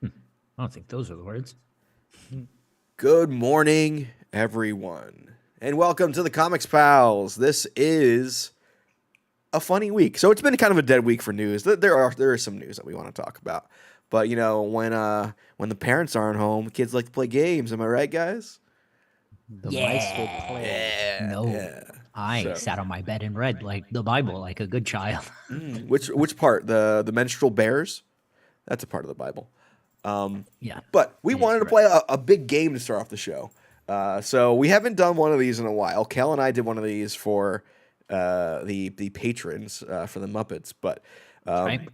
I don't think those are the words. Good morning, everyone, and welcome to the Comics Pals. This is a funny week. So it's been kind of a dead week for news. There is some news that we want to talk about, but you know when the parents aren't home, kids like to play games. Am I right, guys? The mice will play. No. I So- sat on my bed and read like the Bible like a good child. Which part? The menstrual bears? That's a part of the Bible. Yeah. But we It is wanted to correct. play a big game to start off the show. So we haven't done one of these in a while. Kel and I did one of these for the patrons for the Muppets. But Right?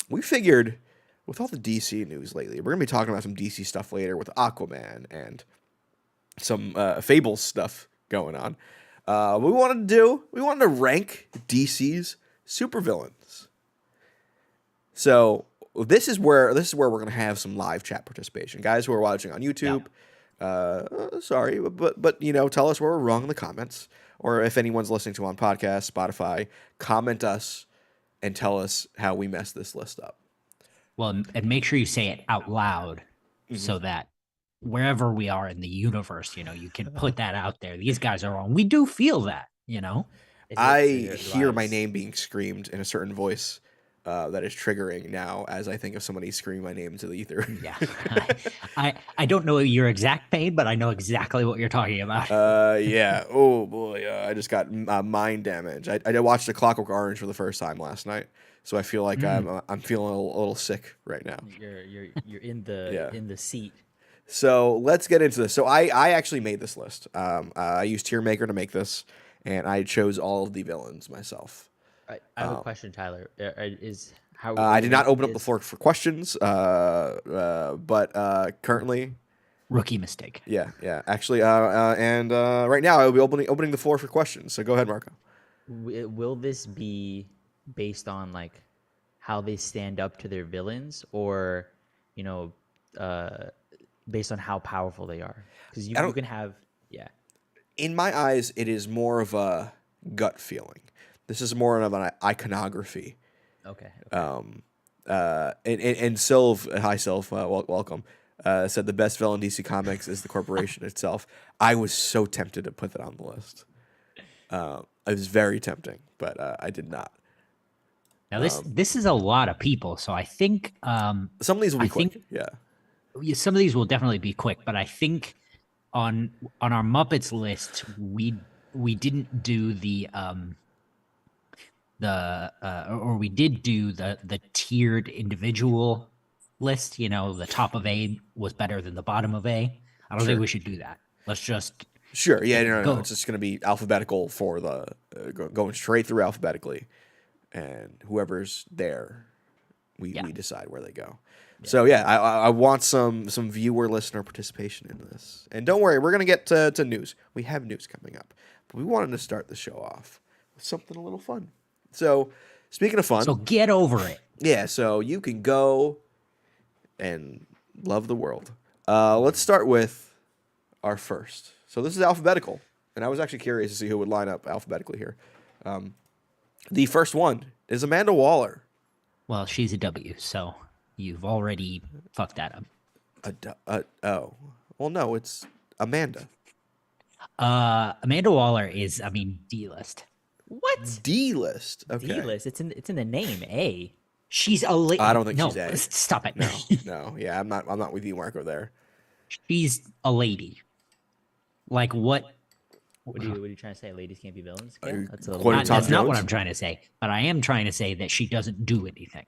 we figured with all the DC news lately, we're going to be talking about some DC stuff later with Aquaman and some Fables stuff going on. What we wanted to rank DC's supervillains. So this is where we're gonna have some live chat participation, guys who are watching on YouTube. Sorry, but you know, tell us where we're wrong in the comments, or if anyone's listening to on podcast, Spotify, comment us and tell us how we messed this list up. Well, and make sure you say it out loud so that wherever we are in the universe, you know, you can put that out there. These guys are wrong. We do feel that, you know? I hear my name being screamed in a certain voice that is triggering now as I think of somebody screaming my name into the ether. Yeah. I don't know your exact pain, but I know exactly what you're talking about. Yeah. Oh boy, I just got mind damage. I watched The Clockwork Orange for the first time last night, so I feel like I'm feeling a little sick right now. You're in the Yeah. in the seat. So let's get into this. So I actually made this list. I used Tier Maker to make this, and I chose all of the villains myself. I have a question, Tyler. Is how I did not open up the is- floor for questions, but currently, Rookie mistake. yeah. Actually, and right now I will be opening the floor for questions. So go ahead, Marco. Will this be based on like how they stand up to their villains, or you know, based on how powerful they are? Because you can have In my eyes, it is more of a gut feeling. This is more of an iconography. okay. And Sylv, hi Sylv, welcome. Said the best villain in DC Comics is the corporation itself. I was so tempted to put that on the list. It was very tempting, but I did not. Now this is a lot of people, so I think Some of these will be I quick. think- Yeah. some of these will definitely be quick, but I think on our Muppets list we didn't do or we did do the tiered individual list. You know, the top of A was better than the bottom of A. I don't think we should do that. Let's just Sure. Yeah. No. Go. It's just going to be alphabetical for the going straight through alphabetically, and whoever's there, we decide where they go. So yeah, I want some viewer listener participation in this, and don't worry, we're gonna get to news. We have news coming up, but we wanted to start the show off with something a little fun. So speaking of fun, so get over it. yeah, so you can go and love the world. Let's start with our first. So this is alphabetical, and I was actually curious to see who would line up alphabetically here. The first one is Amanda Waller. Well, she's a W, so you've already fucked that up. Oh, well, no, it's Amanda. Amanda Waller is, I mean, D-list. What? D-list. Okay. D-list. It's in the name. A. She's a lady. I don't think no, she's A. Stop it. No. Yeah, I'm not with you, Marco. There. She's a lady. Like what? What are you trying to say? Ladies can't be villains? Are you That's a quoting Tom That's not what Jones? I'm trying to say. But I am trying to say that she doesn't do anything.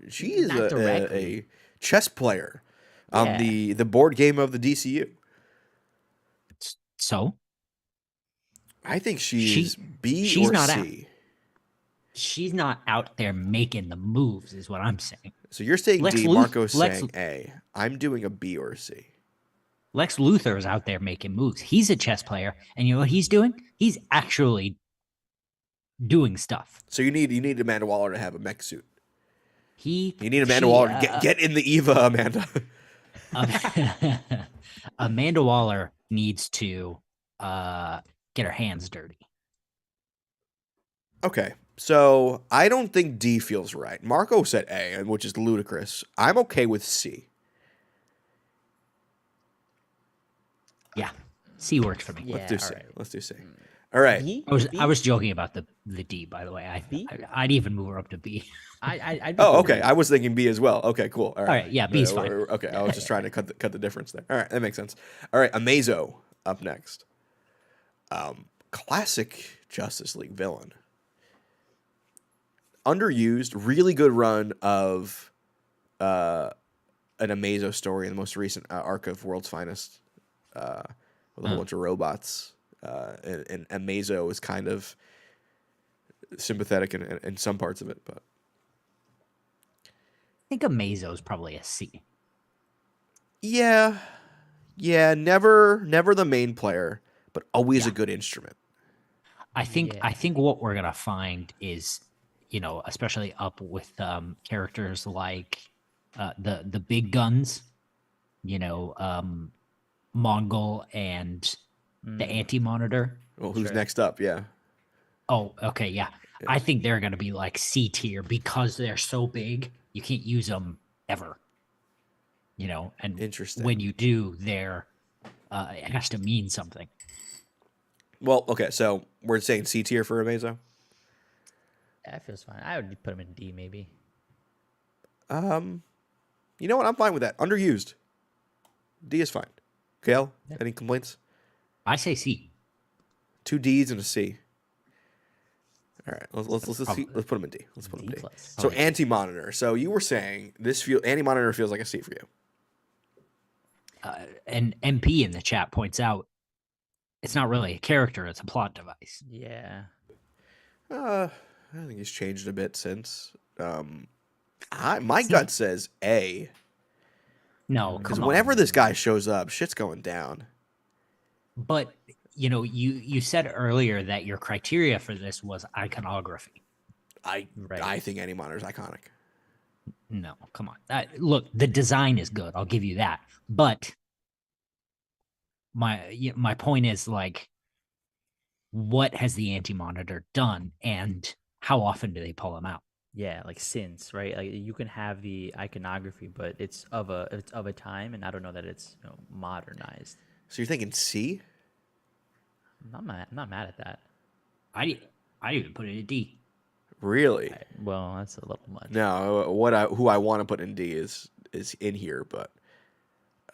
She is Not a directly. chess player on Yeah. the board game of the DCU. So I think she's B she's or not C. she's not out there making the moves, is what I'm saying. So you're saying Lex D, Luth- Marco's Lex- saying A. I'm doing a B or a C. Lex Luthor is out there making moves. He's a chess player, and you know what he's doing? He's actually doing stuff. So you need Amanda Waller to have a mech suit. You You need Amanda Waller to get in the Eva, Amanda. Amanda Waller needs to get her hands dirty. Okay. So I don't think D feels right. Marco said A, which is ludicrous. I'm okay with C. Yeah, C works for me. Yeah, Let's do all C. right. Let's do C. All right. B? I B? was joking about the D, by the way. B? I'd even move her up to B. I'd be Oh, cool okay. with I was thinking B as well. Okay, cool. All right. All right, yeah, B's fine. Okay, I was just trying to cut the difference there. All right, that makes sense. All right, Amazo up next. Classic Justice League villain. Underused, really good run of an Amazo story in the most recent arc of World's Finest, with a whole bunch of robots. And Amazo is kind of sympathetic in some parts of it, but I think Amazo is probably a C. yeah, never the main player, but always a good instrument. I think Yeah. what we're gonna find is, especially up with characters like the big guns, Mongol and the Anti-Monitor. Well, who's Sure. next up? Yeah. Oh, okay, yeah. I think they're gonna be like C tier because they're so big. You can't use them ever. And Interesting. when you do, it has to mean something. Well, okay, so we're saying C tier for Amazo. Yeah, that feels fine. I would put him in D maybe. You know what? I'm fine with that. Underused. D is fine. Kale, any complaints? I say C. 2 D's and a C. All right, let's put him in D. Let's put him in D D. plus. So Anti-Monitor. So you were saying Anti-Monitor feels like a C for you. And MP in the chat points out it's not really a character; it's a plot device. Yeah. I think he's changed a bit since. My gut says A, No, because come on. whenever this guy shows up, shit's going down. But you said earlier that your criteria for this was iconography. I Right. think Anti-Monitor is iconic. No, come on. Look, the design is good. I'll give you that. But my point is, like, what has the Anti-Monitor done, and how often do they pull him out? Yeah, like since, right? Like you can have the iconography, but it's of a time, and I don't know that it's modernized. So you're thinking C? I'm not mad at that. I even put it in D. Really? Well, that's a little much. No, who I want to put in D is in here, but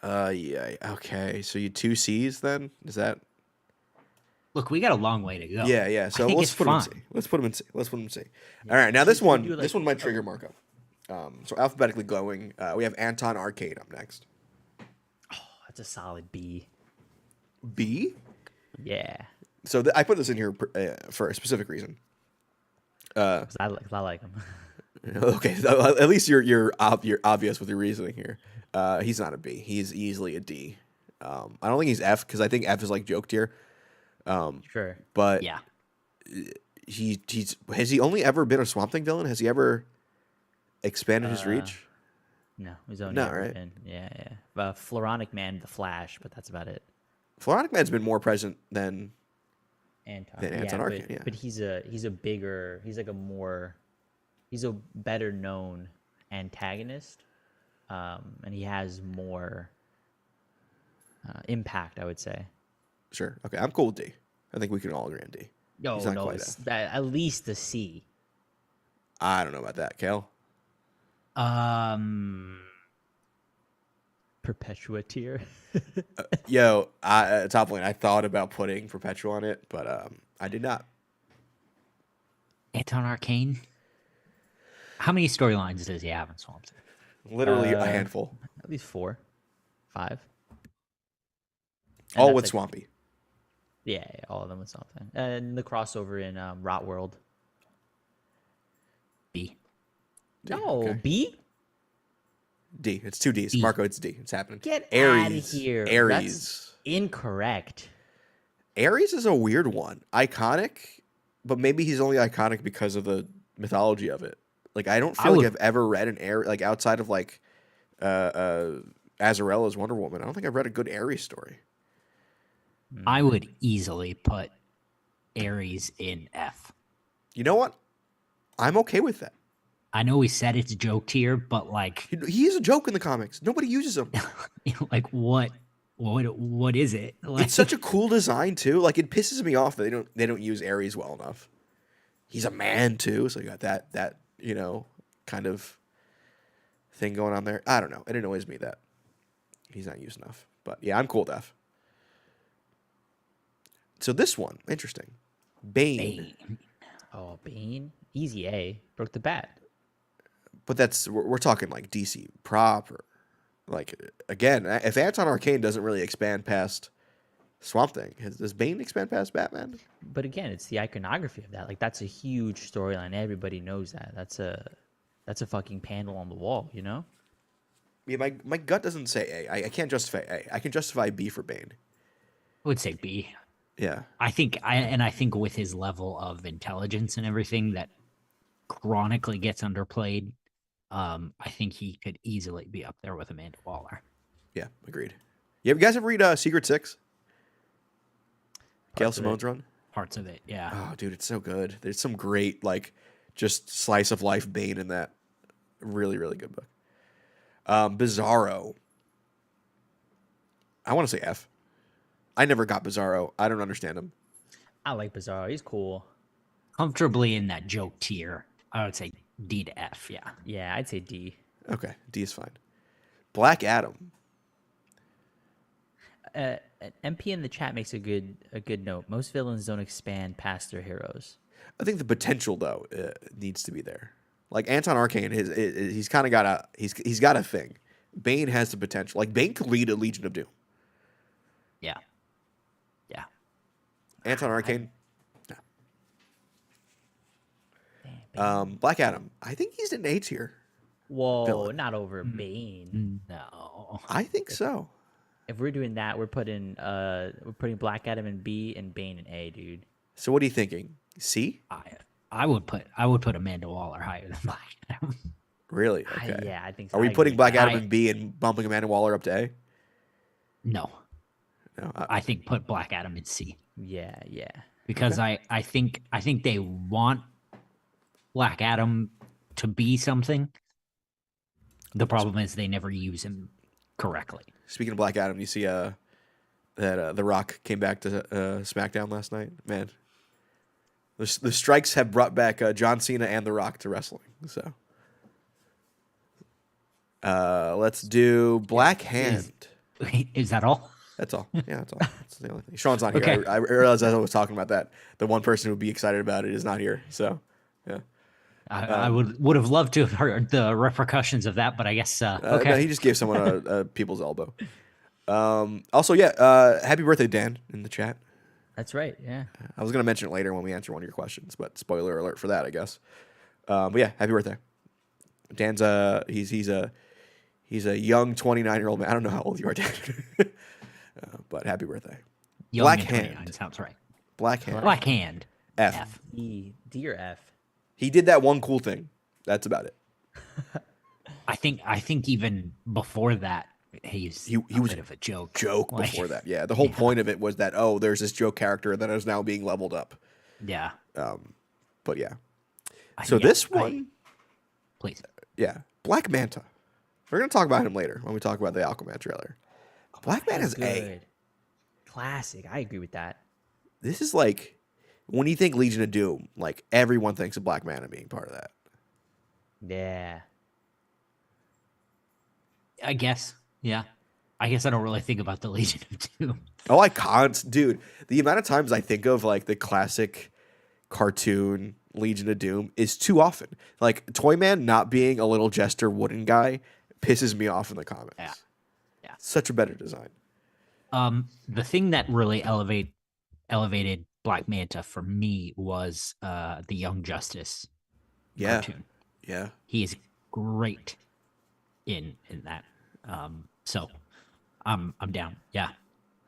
yeah, okay. So you 2 C's then? Is that? Look, we got a long way to go. Yeah. So I think let's it's put him in fine. C. Let's put him in C. All right, now this You do, one like- might trigger Marco. So alphabetically going, we have Anton Arcade up next. That's a solid B. B. Yeah, So I put this in here for a specific reason. because I like him. Okay, so at least you're obvious with your reasoning here. He's not a B. He's easily a D. I don't think he's F because I think F is like joke tier. Sure. But Yeah. Has he only ever been a Swamp Thing villain? Has he ever expanded his reach? No, he's only No, ever right? been Floronic Man, the Flash, but that's about it. Floronic Man's been more present than Anton. Than Anton Arcane, yeah. But he's a better known antagonist, and he has more impact, I would say. sure. Okay, I'm cool with D. I think we can all agree on D. No, He's not no, quite it's F. at least a C. I don't know about that, Kale. Perpetua tier. Yo, top lane. I thought about putting Perpetual on it, but I did not. Anton Arcane. How many storylines does he have in Swamp Thing? Literally a handful. At least 4, 5. And All that's with like- Swampy. Yeah, all of them with something. And the crossover in Rot World. B. No, okay. B? D. It's 2 Ds. D. Marco, it's D. It's happening. Get Ares. outta here. Ares. That's incorrect. Ares is a weird one. Iconic, but maybe he's only iconic because of the mythology of it. Like I don't feel like would- I've ever read an Ares like outside of like Azarella's Wonder Woman. I don't think I've read a good Ares story. I would easily put Ares in F. You know what? I'm okay with that. I know we said it's joke tier, but like, He is a joke in the comics. Nobody uses him. like what is it? Like, It's such a cool design too. Like it pisses me off that they don't use Ares well enough. He's a man too, so you got that kind of thing going on there. I don't know. It annoys me that he's not used enough. But yeah, I'm cool with F. So this one, interesting. Bane. Oh, Bane, easy A, broke the bat. But we're talking like DC proper. Like again, if Anton Arcane doesn't really expand past Swamp Thing, does Bane expand past Batman? But again, it's the iconography of that. Like that's a huge storyline. Everybody knows that. That's a fucking panel on the wall, you know? Yeah, my gut doesn't say A. I can't justify A. I can justify B for Bane. I would say B. Yeah. I think with his level of intelligence and everything that chronically gets underplayed, I think he could easily be up there with Amanda Waller. Yeah, agreed. You guys ever read Secret Six? Gail Parts of Simone's it. run? Parts of it, yeah. Oh, dude, it's so good. There's some great, like, just slice of life Bane in that. Really, really good book. Bizarro. I want to say F. I never got Bizarro. I don't understand him. I like Bizarro. He's cool. Comfortably in that joke tier. I would say D to F, yeah. Yeah, I'd say D. Okay, D is fine. Black Adam. An MP in the chat makes a good note. Most villains don't expand past their heroes. I think the potential though needs to be there. Like Anton Arcane, he's kind of got he's got a thing. Bane has the potential. Like Bane could lead a Legion of Doom. Yeah. Yeah. Anton Arcane, Damn, no. Black Adam. I think he's an A tier. Whoa, villain. not over Bane. No. I think so. If we're doing that, we're putting Black Adam in B and Bane in A, dude. So what are you thinking? C? I would put Amanda Waller higher than Black Adam. Really? Okay. Yeah, I think so. Are we I agree putting with Black that. Adam in B and bumping Amanda Waller up to A? No. No. I think put Black Adam in C. Yeah. Because I think they want Black Adam to be something. The problem is they never use him correctly. Speaking of Black Adam, you see that The Rock came back to SmackDown last night? Man. The strikes have brought back John Cena and The Rock to wrestling. So let's do Black Hand. Is that all? That's all. Yeah, that's all. That's the only thing. Sean's not here. Okay. I realized as I was talking about that, the one person who would be excited about it is not here. So, yeah. I would have loved to have heard the repercussions of that, but I guess okay. No, he just gave someone a people's elbow. Also, yeah, happy birthday, Dan, in the chat. That's right. Yeah. I was going to mention it later when we answer one of your questions, but spoiler alert for that, I guess. But yeah, happy birthday. Dan's he's a young 29-year-old man. I don't know how old you are, Dan. But happy birthday. Young Black and Hand. 29 sounds right. Black Hand. Black Hand. F. E, D or F? He did that one cool thing. That's about it. I think even before that, he was a bit of a joke. Like, Before that. Yeah. The whole point of it was that, there's this joke character that is now being leveled up. Yeah. But yeah. So this one, please. yeah, Black Manta. We're going to talk about him later when we talk about the Aquaman trailer. Black Manta's A. Good. Classic. I agree with that. This is like, when you think Legion of Doom, like everyone thinks of Black Manta being part of that. Yeah. I guess. Yeah. I guess I don't really think about the Legion of Doom. Oh, I can't. Dude, the amount of times I think of like the classic cartoon Legion of Doom is too often. Like Toyman not being a little jester wooden guy pisses me off in the comics. Yeah. Such a better design. The thing that really elevated Black Manta for me was the Young Justice cartoon. Yeah. He is great in that. So I'm down. Yeah.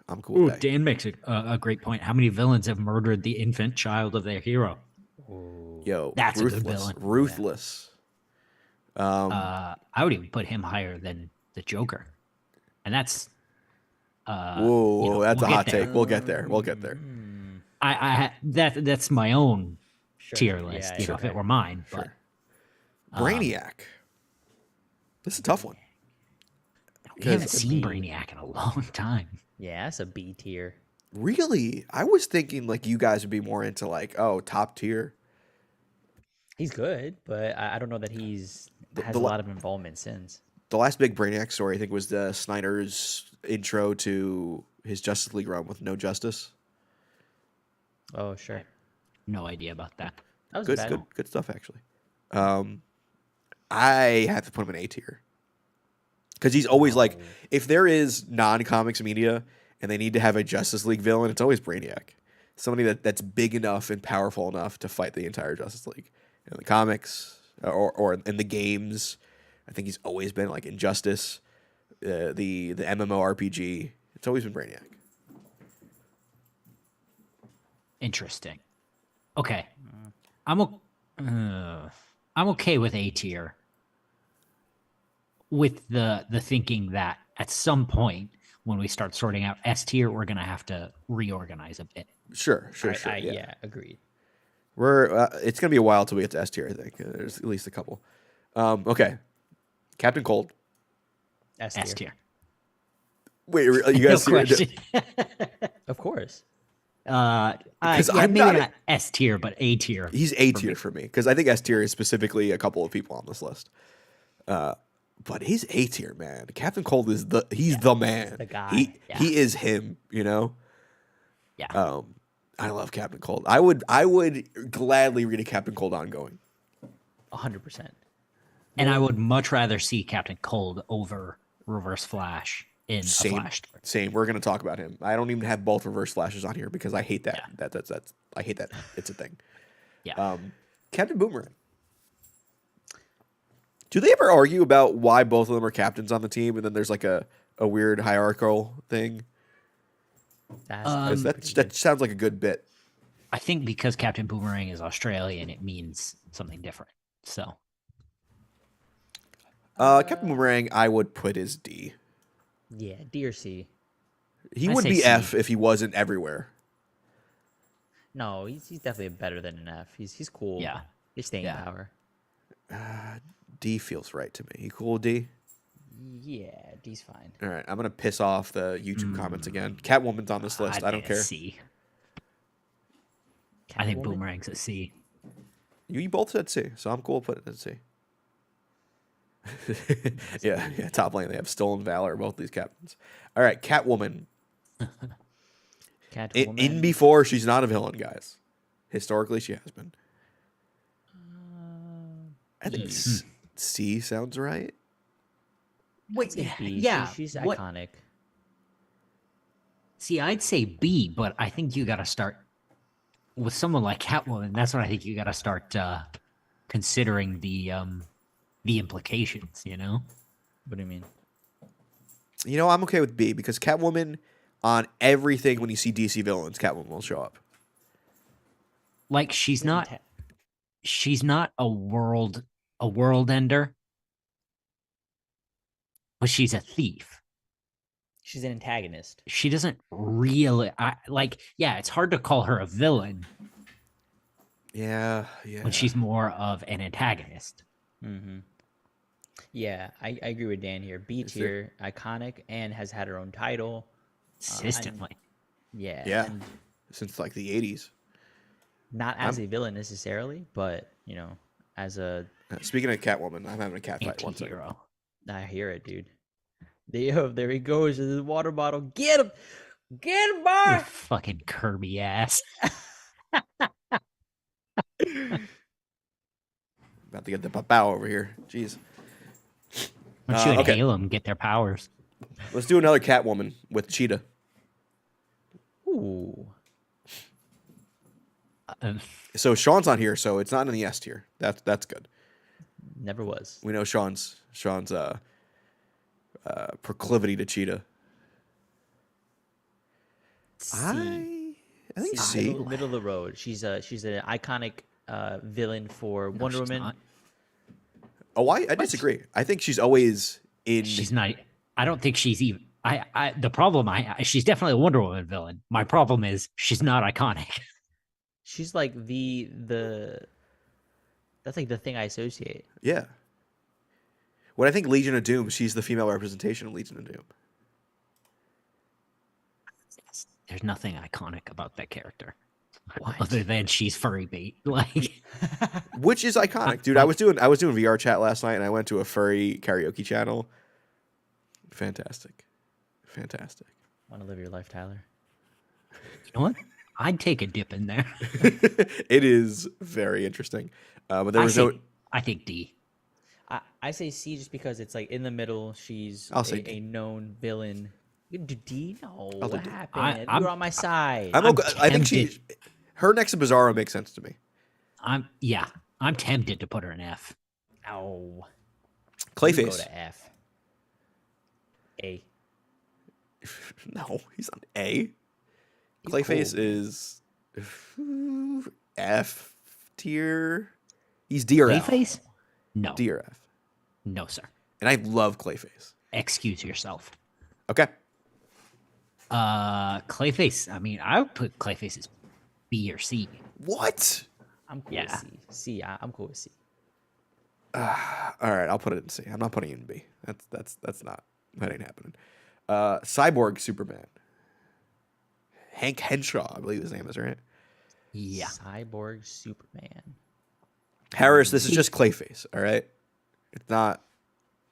I'm cool with that. Dan makes a great point. How many villains have murdered the infant child of their hero? Yo, That's ruthless. a good villain. Ruthless. I would even put him higher than the Joker, and that's Whoa, that's we'll a hot get there. take. We'll get there. that's my own tier list, Yeah, if okay. it were mine. Sure. But Brainiac. This is a tough one. we haven't Because seen B. Brainiac in a long time. Yeah, that's a B tier. really, I was thinking like you guys would be more into like, oh, top tier. He's good, but I don't know that he's has the a la- lot of involvement since. The last big Brainiac story, I think, was the Snyder's intro to his Justice League run with No Justice. Oh, sure. No idea about that. That was Good, bad. good stuff actually. I have to put him in A tier because he's always like, Oh. if there is non-comics media and they need to have a Justice League villain, it's always Brainiac, somebody that's big enough and powerful enough to fight the entire Justice League. In the comics or in the games, I think he's always been like Injustice, the MMORPG. It's always been Brainiac. Interesting. Okay, I'm okay with A tier. With the thinking that at some point when we start sorting out S tier, we're gonna have to reorganize a bit. Sure. Yeah, agreed. It's gonna be a while till we get to S tier. I think there's at least a couple. Okay, Captain Cold. S S tier. tier. Wait, you No guys see? question. Of course. Because yeah, I'm maybe not- not S tier, but A tier. He's A tier for me because I think S tier is specifically a couple of people on this list. But he's A tier, man. Captain Cold is the man. the guy. He is him. You know. Yeah. I love Captain Cold. I would gladly read a Captain Cold ongoing. 100%. And I would much rather see Captain Cold over Reverse Flash in a Same. Flash story. Same. We're gonna talk about him. I don't even have both Reverse Flashes on here because I hate that. Yeah. That's I hate that. It's a thing. Yeah. Captain Boomerang. Do they ever argue about why both of them are captains on the team, and then there's like a weird hierarchical thing? That's 'Cause pretty that good. sounds like a good bit. I think because Captain Boomerang is Australian, it means something different. So Captain Boomerang, I would put as D. Yeah, D or C. He I would say be C. F if he wasn't everywhere. No, he's definitely better than an F. He's cool. yeah. He's staying Yeah. power. D feels right to me. You cool with D? Yeah, D's fine. All right, I'm gonna piss off the YouTube comments again. Catwoman's on this list. I don't think a care. C. I think Catwoman? Boomerang's a C. You both said C, so I'm cool putting it at C. yeah. Top lane, they have Stolen Valor, both these captains. All right, Catwoman. Catwoman. In before, she's not a villain, guys. Historically, she has been. I think C sounds right. Wait, B. yeah. She's what- iconic. See, I'd say B, but I think you got to start with someone like Catwoman. That's when I think you got to start considering the implications. You know, What do you mean? You know, I'm okay with B because Catwoman on everything when you see DC villains, Catwoman will show up. like she's not a world ender, but she's a thief. She's an antagonist. She doesn't really yeah, it's hard to call her a villain Yeah. when she's more of an antagonist. Mm-hmm. Yeah, I agree with Dan here. B tier, iconic, and has had her own title. Consistently. Yeah. Yeah. And Since like the 80s. not as a villain necessarily, but, as a... Speaking of Catwoman, I'm having a cat fight. One second. Anti-hero. I hear it, dude. Yo, there he goes with his water bottle. Get him! Get him, You boy! fucking Kirby ass. About to get the bow over here. Jeez. Why don't you okay. inhale them, get their powers? Let's do another Catwoman with Cheetah. Ooh. So Sean's on here, so it's not in the S tier. That's good. Never was. We know Sean's proclivity to Cheetah. I think C. Middle of the road. She's an iconic villain for Wonder she's Woman. not. Oh, I disagree. I think she's always in. She's not. I don't think she's even. The problem she's definitely a Wonder Woman villain. My problem is she's not iconic. She's like the that's like the thing I associate. Yeah. When I think Legion of Doom, she's the female representation of Legion of Doom. There's nothing iconic about that character. What? Other than she's furry bait. Like, Which is iconic, dude. I was doing VR chat last night, and I went to a furry karaoke channel. Fantastic. Want to live your life, Tyler? you know what? I'd take a dip in there. It is very interesting. But there was I think D. I say C just because it's like in the middle. She's I'll say D. a known villain. You do D? No, I'll do what D. happened? I'm- You're on my side. I'm okay. I think tempted. her next to Bizarro makes sense to me. I'm tempted to put her in F. Ow. You Clayface. Go to F. A. No, he's on A. Clayface is F tier. He's D or F. Clayface? No. D or F. No, sir. And I love Clayface. Excuse yourself. Okay. Clayface. I mean, I would put Clayface as B or C. What? I'm cool Yeah. with C. I'm cool with C. All right, I'll put it in C. I'm not putting it in B. That ain't happening. Cyborg Superman. Hank Henshaw, I believe his name is, right? Yeah. Cyborg Superman. Harris, this is just Clayface, all right? It's not.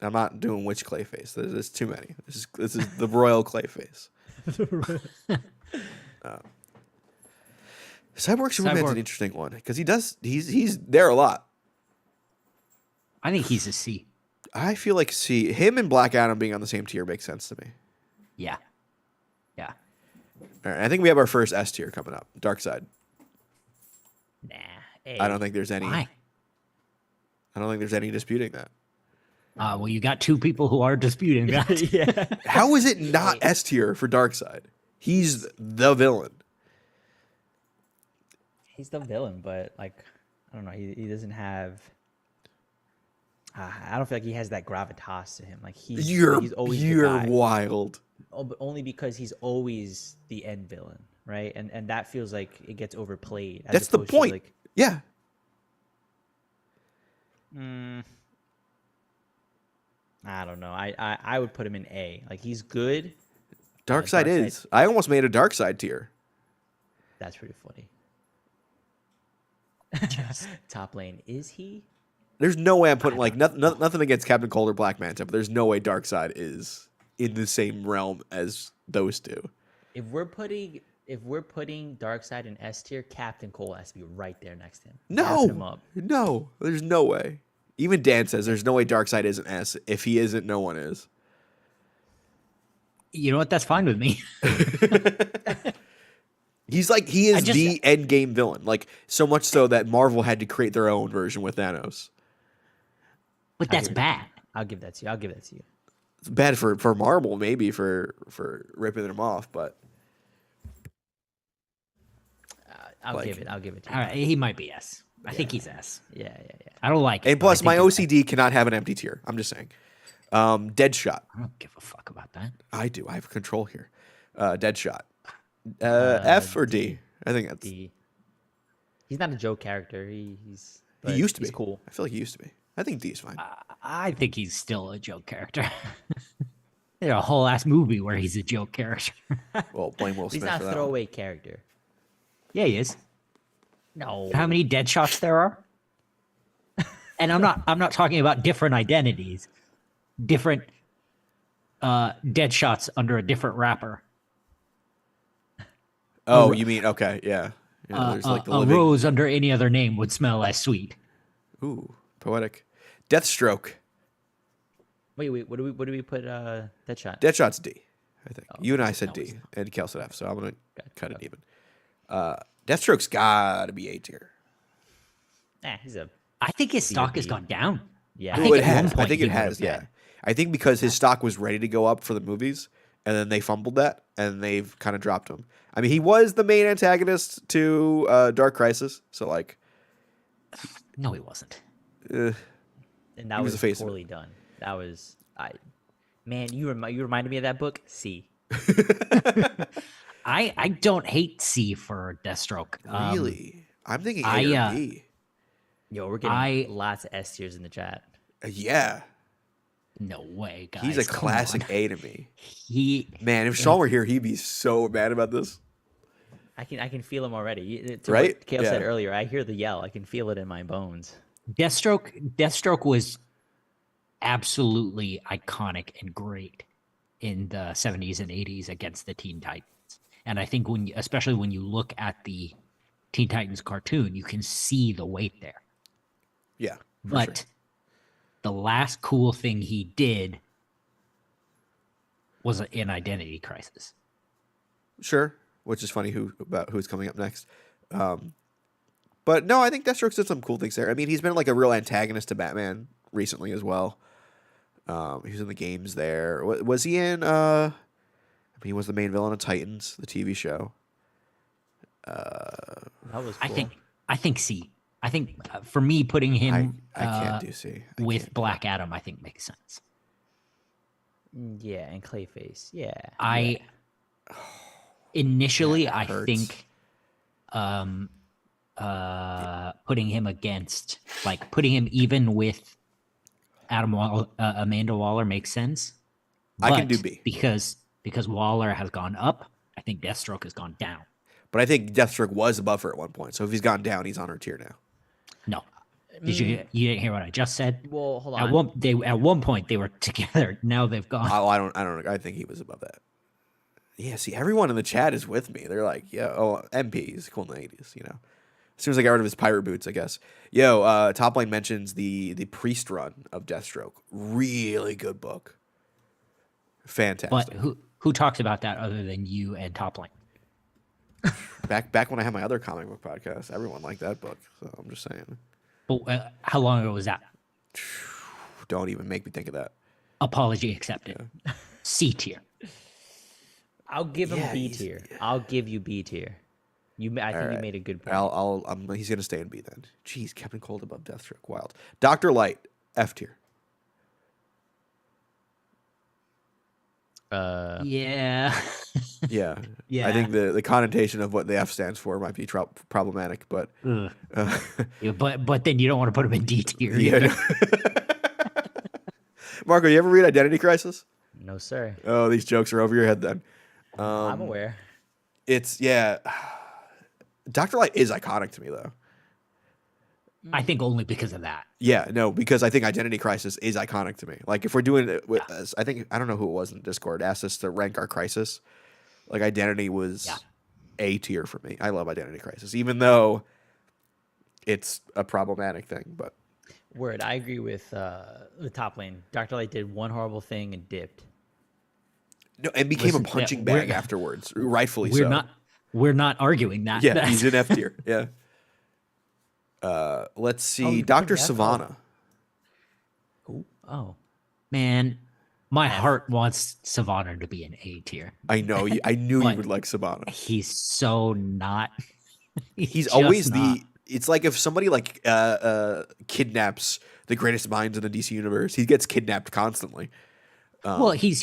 I'm not doing which Clayface. There's too many. This is the royal Clayface. Cyborg Superman's an interesting one because he's there a lot. I think he's a C. I feel like him and Black Adam being on the same tier makes sense to me. Yeah. Yeah. All right, I think we have our first S tier coming up. Darkseid. Nah. A. I don't think there's any. Why? I don't think there's any disputing that. Well, you got two people who are disputing that. Yeah. How is it not S tier for Darkseid? He's the villain. He's the villain, but like, I don't know. He doesn't have. I don't feel like he has that gravitas to him. Like he's always the guy. wild. Oh, but only because he's always the end villain, right? And that feels like it gets overplayed. As That's the opposed to, point. like, Yeah. I don't know. I would put him in A. Like he's good. Darkseid Darkseid- is. I almost made a Darkseid tier. That's pretty funny. Top lane, is he? There's no way I'm putting like nothing against Captain Cold or Black Manta, but there's no way Darkseid is in the same realm as those two. If we're putting Darkseid in S tier, Captain Cole has to be right there next to him. Gassing him up. No, there's no way. Even Dan says there's no way Darkseid is an S. If he isn't, no one is. You know what? That's fine with me. He is the end game villain. Like so much so that Marvel had to create their own version with Thanos. But that's bad. I'll give that to you. It's bad for Marvel, maybe for ripping them off, but I'll give it to you. All right, he might be S. I think he's S. Yeah. I don't like it. and but I plus think my he's S. OCD cannot have an empty tier. I'm just saying. Deadshot. I don't give a fuck about that. I do. I have control here. Deadshot. F or D? I think that's. D. He's not a joke character. He used to he's be. cool. I feel like he used to be. I think D is fine. I think he's still a joke character. There's a whole ass movie where he's a joke character. Well, blame Will He's Smith not for a that. throwaway character. Yeah, he is. No. How many dead shots there are? And I'm not talking about different identities. Different dead shots under a different wrapper. Oh, you mean okay? Yeah. There's like the A living. rose under any other name would smell as sweet. Ooh, poetic. Deathstroke. Wait. What do we put? Deadshot. Deadshot's D. I think you and I said no, D, it's and Kel said F, so I'm gonna cut it even. Deathstroke's gotta be A tier. He's a. I think his stock has B. gone down. Yeah. I Oh, think it at one has. I point think he it has. would've Yeah. been. I think because his stock was ready to go up for the movies, and then they fumbled that, and they've kind of dropped him. I mean, he was the main antagonist to Dark Crisis, so like, No, he wasn't. And that He was was the face of it. poorly done. That was Man, you reminded me of that book. C. I don't hate C for Deathstroke. really, I'm thinking A I or B. Yo, we're getting I lots of S tiers in the chat. Yeah, no way, guys. he's a come classic on. A to me. He Man, if Sean were here, he'd be so mad about this. I can feel him already. To Right? what Kale said Yeah. earlier, I hear the yell. I can feel it in my bones. Deathstroke was absolutely iconic and great in the 70s and 80s against the Teen Titans. And I think especially when you look at the Teen Titans cartoon, you can see the weight there. Yeah. But the last cool thing he did was an Identity Crisis. Sure. Which is funny who's coming up next. But no, I think Deathstroke's did some cool things there. I mean, he's been like a real antagonist to Batman recently as well. He was in the games there. Was he in? I mean, he was the main villain of Titans, the TV show. That was cool. I think C. I think for me, putting him I can't do C. with Black Adam, I think makes sense. Yeah, and Clayface. Yeah. Initially, I hurts. think putting him even with Amanda Waller makes sense. I can But do B. because Waller has gone up. I think Deathstroke has gone down. But I think Deathstroke was above her at one point. So if he's gone down, he's on her tier now. No, you didn't hear what I just said? Well, hold At on. one point they were together. Now they've gone. Oh, I don't. I think he was above that. Yeah. See, everyone in the chat is with me. They're like, yeah. Oh, MP. He's cool in the 80s. You know. As soon as I got rid of his pirate boots, I guess. Yo, Top Lane mentions the Priest run of Deathstroke. Really good book. Fantastic. But who talks about that other than you and Top Lane? Back when I had my other comic book podcast, everyone liked that book. So I'm just saying. But how long ago was that? Don't even make me think of that. Apology accepted. C tier. I'll give him Yeah, B tier. I'll give you B tier. I think you made a good point. He's gonna stay in B then. Jeez, Captain Cold above Deathstroke, wild. Dr. Light, F tier. Yeah. Yeah, Yeah. I think the connotation of what the F stands for might be problematic, but Yeah, but then you don't want to put him in D tier. yeah. Marco, you ever read Identity Crisis? No, sir. Oh, these jokes are over your head then. I'm aware. It's Dr. Light is iconic to me though. I think only because of that. Yeah, no, because I think Identity Crisis is iconic to me. Like if we're doing it with us, I don't know who it was in Discord asked us to rank our crisis. Like Identity was A tier for me. I love Identity Crisis, even though it's a problematic thing. But Word, I agree with the Top Lane. Dr. Light did one horrible thing and dipped. no, and became Listen, a punching we're- bag afterwards, rightfully so. We're not arguing that. Yeah, he's in F tier. Yeah. Let's see, you Dr. put F? Savannah. Who? Oh. Man, my heart wants Savannah to be an A tier. I know. I knew you But- would like Savannah. He's so not. He's just always not. It's like if somebody like kidnaps the greatest minds in the DC universe, he gets kidnapped constantly. Well, he's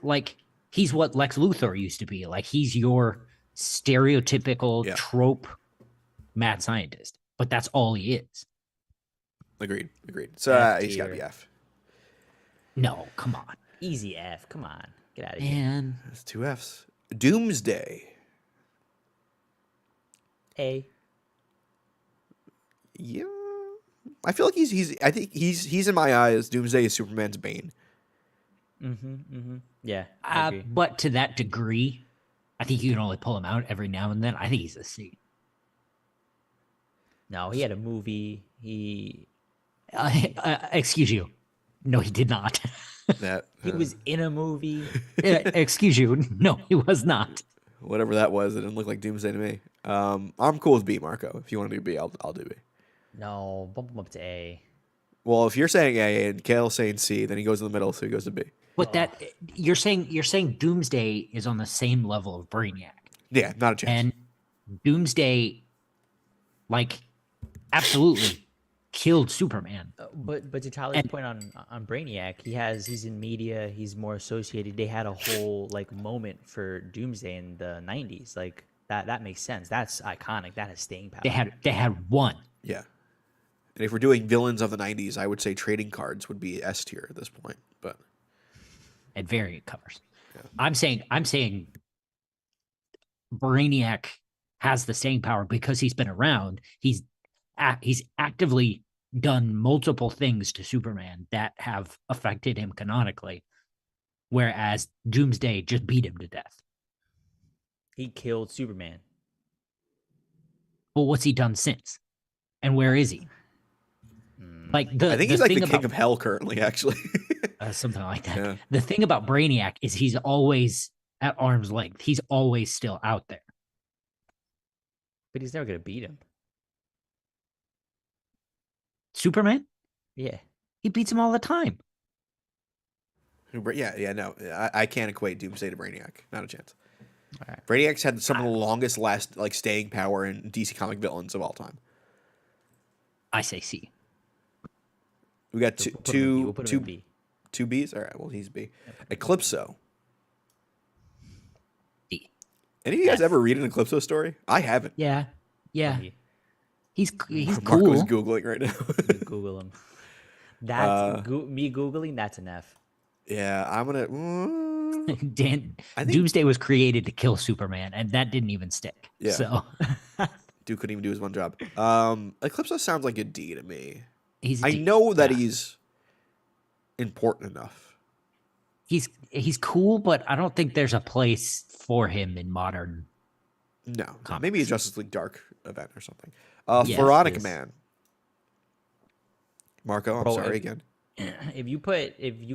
what Lex Luthor used to be. Like he's your stereotypical trope mad scientist, but that's all he is. Agreed. So F he's got to be tier. F. No, come on, Easy F. Come on. Get out of here. man. That's 2 Fs. Doomsday. A. Yeah, I feel like I think he's in my eyes. Doomsday is Superman's Bane. Yeah. I agree. But to that degree, I think you can only pull him out every now and then. I think he's a C. No, he had a movie. He Excuse you. No, he did not. That was in a movie. Excuse you. No, he was not. whatever that was, it didn't look like Doomsday to me. I'm cool with B, Marco. If you want to do B, I'll do B. No, bump him up to A. Well, if you're saying A and Kale's saying C, then he goes in the middle, so he goes to B. But that you're saying Doomsday is on the same level of Brainiac. Yeah, not a chance. And Doomsday, like, absolutely killed Superman. But to Tyler's point on Brainiac, he's in media. He's more associated. They had a whole like moment for Doomsday in the '90s. Like That makes sense. That's iconic. That has staying power. They had one. Yeah. And if we're doing villains of the 90s, I would say trading cards would be S tier at this point. But And variant covers. I'm saying Brainiac has the staying power because he's been around. He's actively done multiple things to Superman that have affected him canonically, whereas Doomsday just beat him to death. He killed Superman. Well, what's he done since? And where is he? Like I think he's like the king of hell currently, actually. Something like that. Yeah. The thing about Brainiac is he's always at arm's length. He's always still out there. But he's never gonna beat him. Superman, Yeah. he beats him all the time. Yeah, no. I can't equate Doomsday to Brainiac. Not a chance. All right. Brainiac's had some of the longest staying power in DC comic villains of all time. I say C. We got We'll put him in B. We'll put him in B. two Bs? All right, well, he's B. Eclipso. D. Any of you guys ever read an Eclipso story? I haven't. Yeah. B. He's Marco's cool. Googling right now. You Google him. That's me Googling. That's an F. Yeah, I'm going to... I think- Doomsday was created to kill Superman, and that didn't even stick. Yeah. So Dude couldn't even do his one job. Eclipso sounds like a D to me. he's I know that he's important enough. he's cool, but I don't think there's a place for him in modern. No, Comics. maybe a Justice League Dark event or something. Yes, Floronic please. Man. Marco, I'm Bro, sorry if- again. If you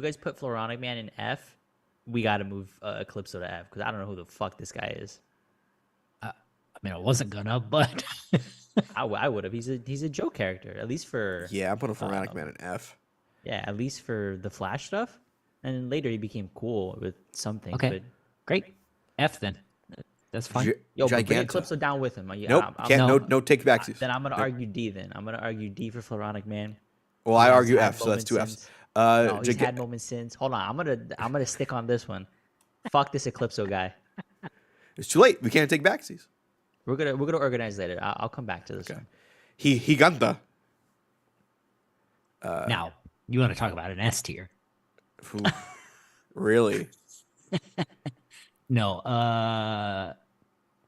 guys put Floronic Man in F, we got to move Eclipso to F because I don't know who the fuck this guy is. I mean, I wasn't gonna, but I would have. He's a joke character, at least for Yeah, I'm putting Floronic Man in F. yeah, at least for the Flash stuff. And then later he became cool with something. okay, But great. F then. That's fine. yo, but bring Giganta. Eclipso down with him. Yeah, Nope, can't. no. No take backsies. Then I'm gonna argue D. Then I'm gonna argue D for Floronic Man. Well, I He has argue had F, so that's two moments Fs. since- No, he's had Giga- moments since. Hold on, I'm gonna stick on this one. Fuck this Eclipso guy. It's too late. We can't take backsies. We're gonna organize later. I'll come back to this one. Giganta. Now you want to talk about an S tier? Ooh, really? No. I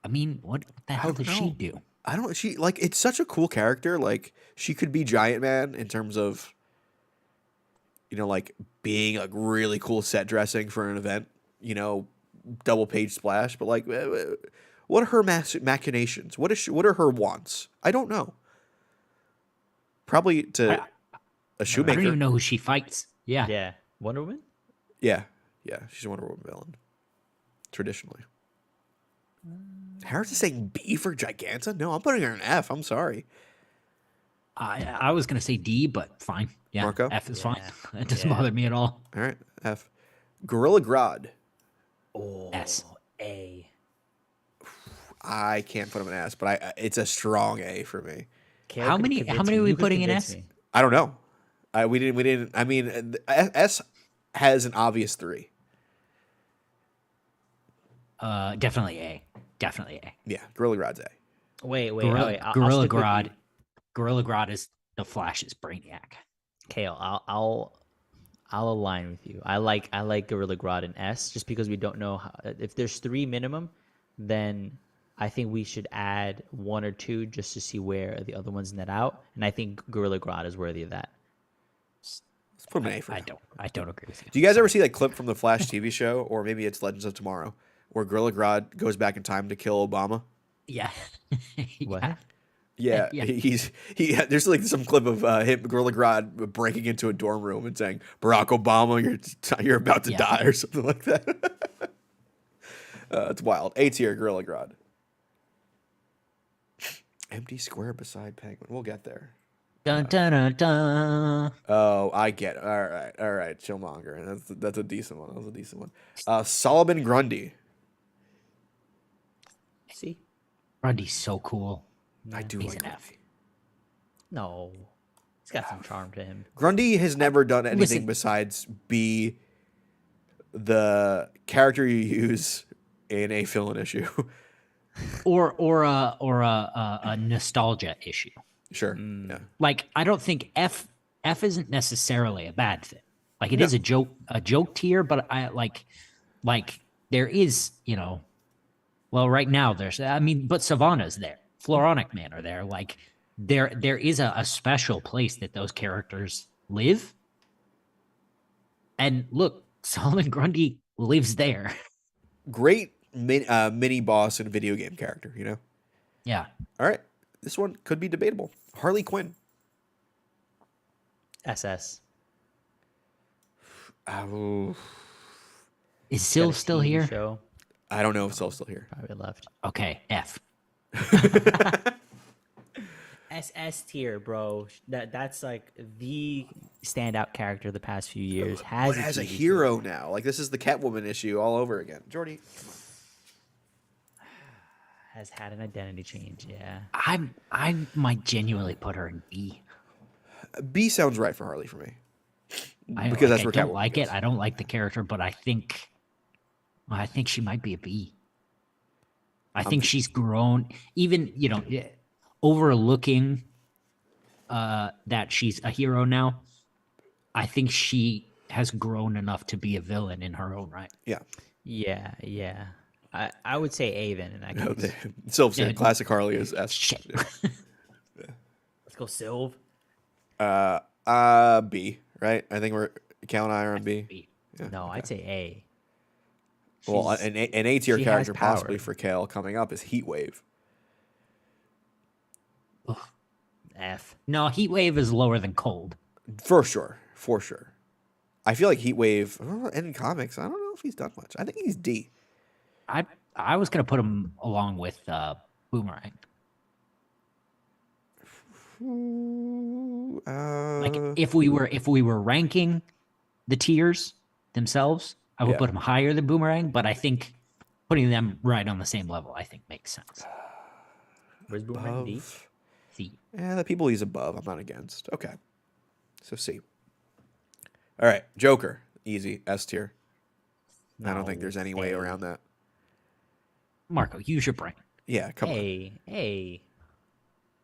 mean, what the hell does she know. do? I don't. She like it's such a cool character. Like she could be Giant Man in terms of, like being like really cool set dressing for an event. Double page splash. But like, what are her machinations? What are her wants? I don't know. Probably to a I shoemaker. don't even know who she fights. Yeah. Yeah, Wonder Woman. Yeah, she's a Wonder Woman villain. Traditionally. Harris is saying B for Giganta? No, I'm putting her in F. I'm sorry. I was gonna say D, but fine. Yeah, Marco? F is fine. Yeah. That doesn't Yeah. bother me at all. All right, F. Gorilla Grodd. Oh, S. A. I can't put him in S, but it's a strong A for me. Kale How could many convince are me. we You could putting in convince S? me. I don't know. We didn't. I mean, S has an obvious 3. Definitely A. Definitely A. Yeah, Gorilla Grodd's A. Wait. I'll Gorilla stick with you. Grodd. Gorilla Grodd is the Flash's Brainiac. Kale, I'll align with you. I like Gorilla Grodd in S just because we don't know if there's 3 minimum, then I think we should add 1 or 2 just to see where the other ones net out, and I think Gorilla Grodd is worthy of that. Let's put him in A for I now. don't agree with you. Do you guys ever see that clip from the Flash TV show, or maybe it's Legends of Tomorrow, where Gorilla Grodd goes back in time to kill Obama? Yeah. What? Yeah, Yeah. There's like some clip of him, Gorilla Grodd, breaking into a dorm room and saying, "Barack Obama, you're about to Yeah. die," or something like that. It's wild. A tier, Gorilla Grodd. Empty square beside Penguin. We'll get there. Dun, dun, dun, dun. Oh, I get it. All right. Chillmonger. That's a decent one. That was a decent one. Solomon Grundy. See? Grundy's so cool. I do He's like an Grundy. F. No. He's got some charm to him. Grundy has never done anything Listen. besides be the character you use in a fill-in issue. or a nostalgia issue. Sure. Yeah. Like I don't think F isn't necessarily a bad thing. Like it No. is a joke tier, but I like there is, well, right now there's, I mean, but Savannah's there, Floronic Man are there. Like there is a special place that those characters live. And look, Solomon Grundy lives there. Great mini boss and video game character, you know? Yeah. All right. This one could be debatable. Harley Quinn. SS. Oh, Is Got Syl a still TV here? Show. I don't know if Syl's still here. Probably left. Okay, F. SS tier, bro. That's like the standout character the past few years. Has But as a TV show. hero now, like this is the Catwoman issue all over again. Jordy. Has had an identity change. Yeah. I might genuinely put her in B. B sounds right for Harley for me. I, Because that's I where don't Catwoman like goes. it. I don't like the character, but I think she might be a B. I think she's grown, even overlooking that she's a hero now. I think she has grown enough to be a villain in her own right. Yeah. Yeah. I would say A then in that case. Sylv said Yeah. classic Harley is S. Shit. Let's go Sylv. B, right? I think Cal and I are on B. B. Yeah, No, okay. I'd say A. Well, She's- an A tier she has character power. possibly for Kale coming up is Heatwave. F. No, Heatwave is lower than Cold. For sure. I feel like Heatwave, in comics, I don't know if he's done much. I think he's D. I was gonna put him along with Boomerang. Like if we were ranking the tiers themselves, I would Yeah. put him higher than Boomerang, but I think putting them right on the same level, I think makes sense. Where's Boomerang? D? Above. C. Yeah, the people he's above, I'm not against. Okay. So C. All right. Joker. Easy. S tier. I don't think No, there's any way A. around that. Marco, use your brain. Yeah, come on. A.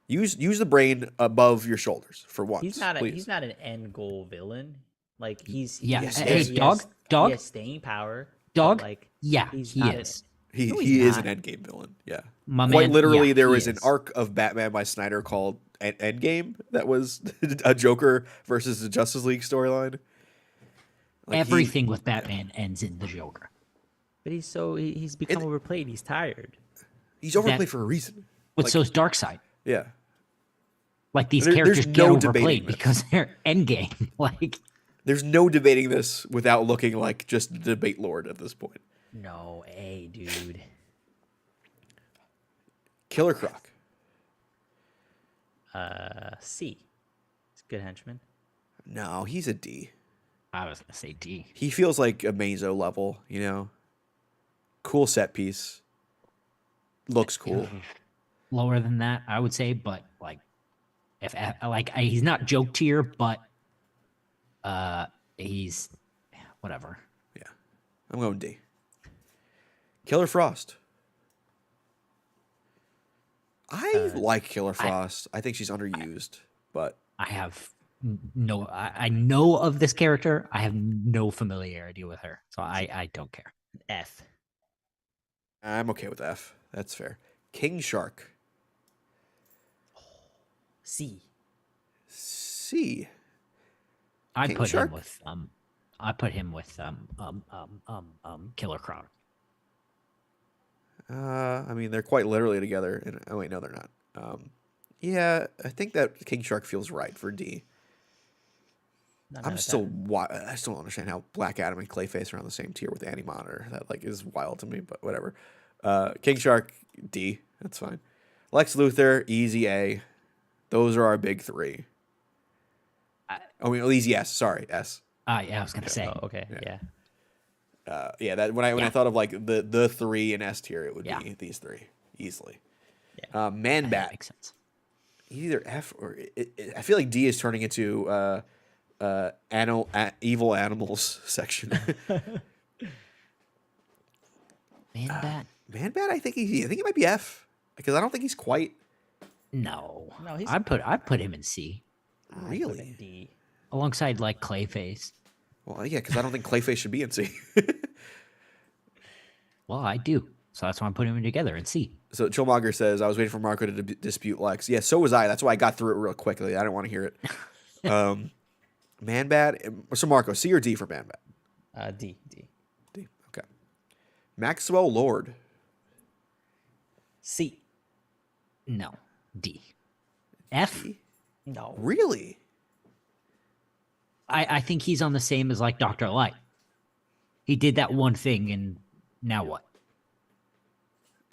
Use the brain above your shoulders for once. He's not please. an end goal villain. Like he's Yeah, Yes, hey, yes. dog, He has staying power. but, dog. Like Yeah, he's he not is. He No, he's he is not. an endgame villain. Yeah. My Quite man, literally, yeah, there he was an is. arc of Batman by Snyder called Endgame that was a Joker versus the Justice League storyline. Like, Everything with Batman ends in the Joker. But he's become overplayed. He's tired. he's overplayed that- for a reason. But Like- so's Darkseid. Yeah. Like these There's characters get no overplayed debating this. because they're endgame. Like There's no debating this without looking like just the debate lord at this point. No, A, dude. Killer Croc. C. It's a good henchman. No, he's a D. I was gonna say D. He feels like a Mazo level, you know? Cool set piece. Looks cool. Lower than that, I would say, but like, he's not joke tier, but he's whatever. Yeah. I'm going D. Killer Frost. I like Killer Frost. I think she's underused, but I have no. I know of this character. I have no familiarity with her, so I don't care. F. I'm okay with F. That's fair. King Shark. C. C. I King put Shark? him with I put him with Killer Croc. I mean, they're quite literally together. And, oh wait, no, they're not. Yeah, I think that King Shark feels right for D. Not mad I at still that. I still don't understand how Black Adam and Clayface are on the same tier with Annie Monitor. That like is wild to me, but whatever. King Shark D. That's fine. Lex Luthor easy A. Those are our big three. Oh, at least yes. Sorry, S. Yeah, I was gonna say. Oh, okay. Yeah. Yeah, that when I Yeah. thought of like the three in S tier, it would Yeah. be these three easily. Yeah. Man That Bat, makes sense. either F or I feel like D is turning into evil animals section. Man Bat. Man-Bat, I think he might be F because I don't think he's quite No, No, he's I'd put him in C I put him in really. D. alongside like Clayface. Well, yeah, because I don't think Clayface should be in C. Well, I do, so that's why I'm putting them together in C. So Chillmonger says, I was waiting for Marco to dispute Lex. Yeah, so was I. That's why I got through it real quickly. I didn't want to hear it. Man-Bat. So Marco, C or D for Man-Bat? D. D. Okay. Maxwell Lord. C. No, D. F. D? No. Really? I think he's on the same as like Dr. Light. He did that one thing, and now what?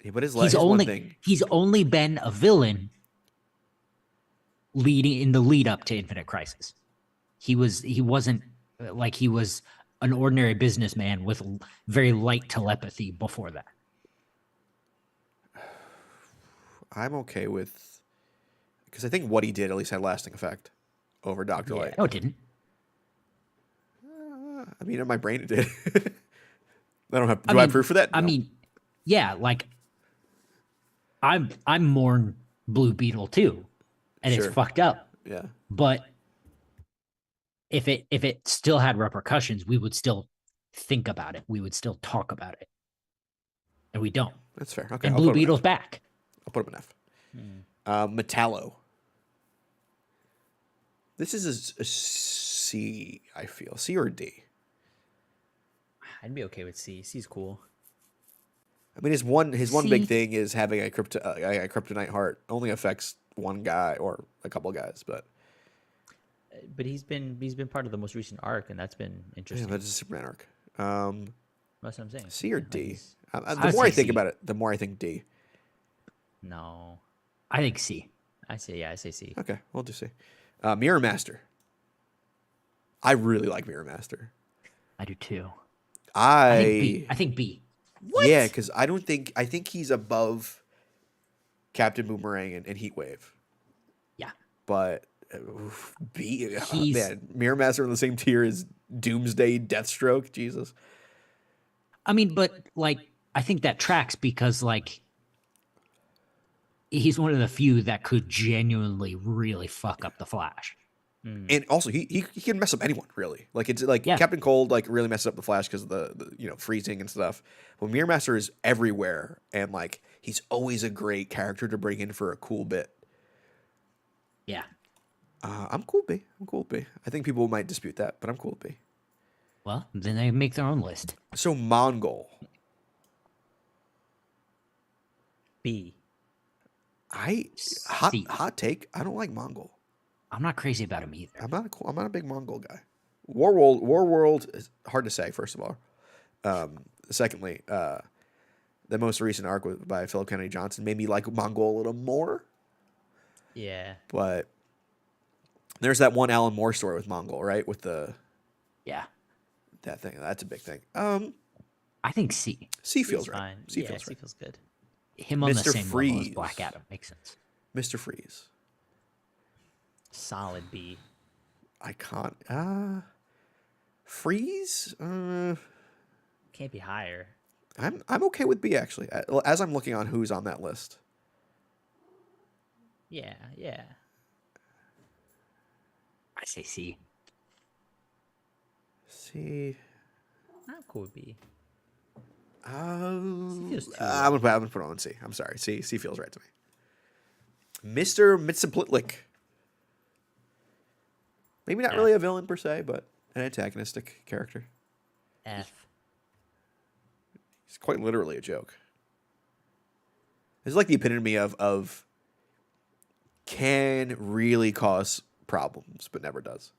Yeah, but his He's one only thing. he's only been a villain leading in the lead up to Infinite Crisis. He wasn't like he was an ordinary businessman with very light telepathy before that. I'm okay with because I think what he did at least had lasting effect over Dr. Yeah. Light. No, it didn't. I mean, in my brain it did. I don't have. Do I have proof for that? I No. mean, yeah, like I'm mourn Blue Beetle too, and Sure. it's fucked up. Yeah. But if it still had repercussions, we would still think about it. We would still talk about it, and we don't. That's fair. Okay. And I'll Blue put him in Beetle's F. back. I'll put him in F. Metallo. This is a C, I feel. C or D? I'd be okay with C. C's cool. I mean, his one C. big thing is having a kryptonite heart. Only affects one guy or a couple guys, but But he's been part of the most recent arc, and that's been yeah, interesting. that's a Superman arc. That's what I'm saying. C or Like, D? he's- The I'd more I say think C. about it, the more I think D. No, I think C. I say C. Okay, we'll do C. Mirror Master. I really like Mirror Master. I do too. I I think B. yeah, because I think he's above Captain Boomerang and Heatwave. Yeah. But B, He's- man, Mirror Master in the same tier as Doomsday, Deathstroke. Jesus. I mean, but like I think that tracks because like he's one of the few that could genuinely really fuck up the Flash. And also, he can mess up anyone really. Like it's like Yeah. Captain Cold like really messes up the Flash because of the freezing and stuff. Well, Mirror Master is everywhere, and like he's always a great character to bring in for a cool bit. Yeah. I'm cool with B. I'm cool with B. I think people might dispute that, but I'm cool with B. Well, then they make their own list. So Mongol, B. C. hot take. I don't like Mongol. I'm not crazy about him either. I'm not a big Mongol guy. Warworld is hard to say. First of all, secondly, the most recent arc by Philip Kennedy Johnson made me like Mongol a little more. Yeah. But there's that one Alan Moore story with Mongol, right? With Yeah. that thing. That's a big thing. I think C. C C's feels right. fine. C Yeah, feels C right. feels good. Him on the Mr. same level Freeze. as Black Adam makes sense. Mr. Freeze. Solid B. Icon. Freeze. Can't be higher. I'm okay with B actually. As I'm looking on who's on that list. Yeah. I say C. C. I'm cool with B. I'm feels too gonna put it on C. I'm sorry. C feels right to me. Mr. Mitsapliklik. Maybe not really a villain per se, but an antagonistic character. F. He's quite literally a joke. It's like the epitome of can really cause problems, but never does.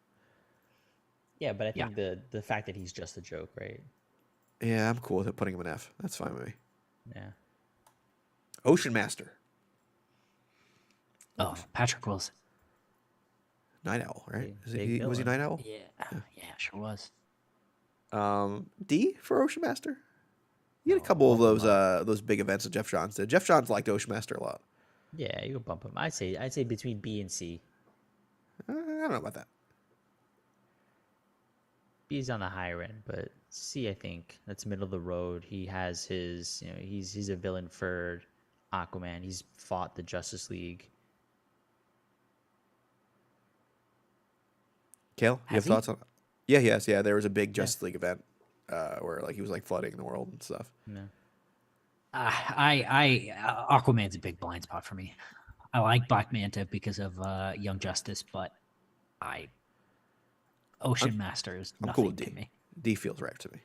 Yeah, but I Yeah. think the fact that he's just a joke, right? Yeah, I'm cool with it putting him in F. That's fine with me. Yeah. Ocean Master. Oh, Patrick Wilson. Night Owl, right? Big Was he villain. Night Owl? Yeah, sure was. D for Ocean Master. You had a couple of those big events that Jeff Johns did. Jeff Johns liked Ocean Master a lot. Yeah, you can bump him. I'd say between B and C. I don't know about that. B's on the higher end, but C, I think that's middle of the road. He has his, he's a villain for Aquaman. He's fought the Justice League. Kale, you have Has he? thoughts on? Yeah, yes, yeah. There was a big Justice League event where like he was like flooding the world and stuff. No. Aquaman's a big blind spot for me. I like Black Manta because of Young Justice, but Ocean Master is I'm nothing cool with to D. me. D feels right to me.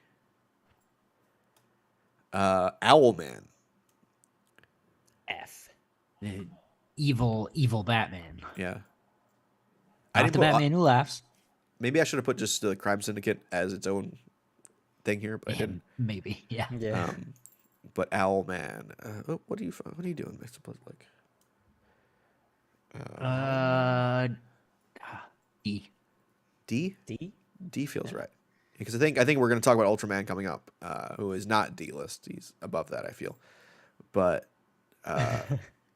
Owlman. F. The evil Batman. Yeah. Not the Batman who laughs. Maybe I should have put just the Crime Syndicate as its own thing here, but I didn't. Maybe, yeah. Yeah. But Owlman. What are you doing, Mr. Blizzblick? D. D? D. D feels right. Because I think we're going to talk about Ultraman coming up, who is not D list. He's above that, I feel. But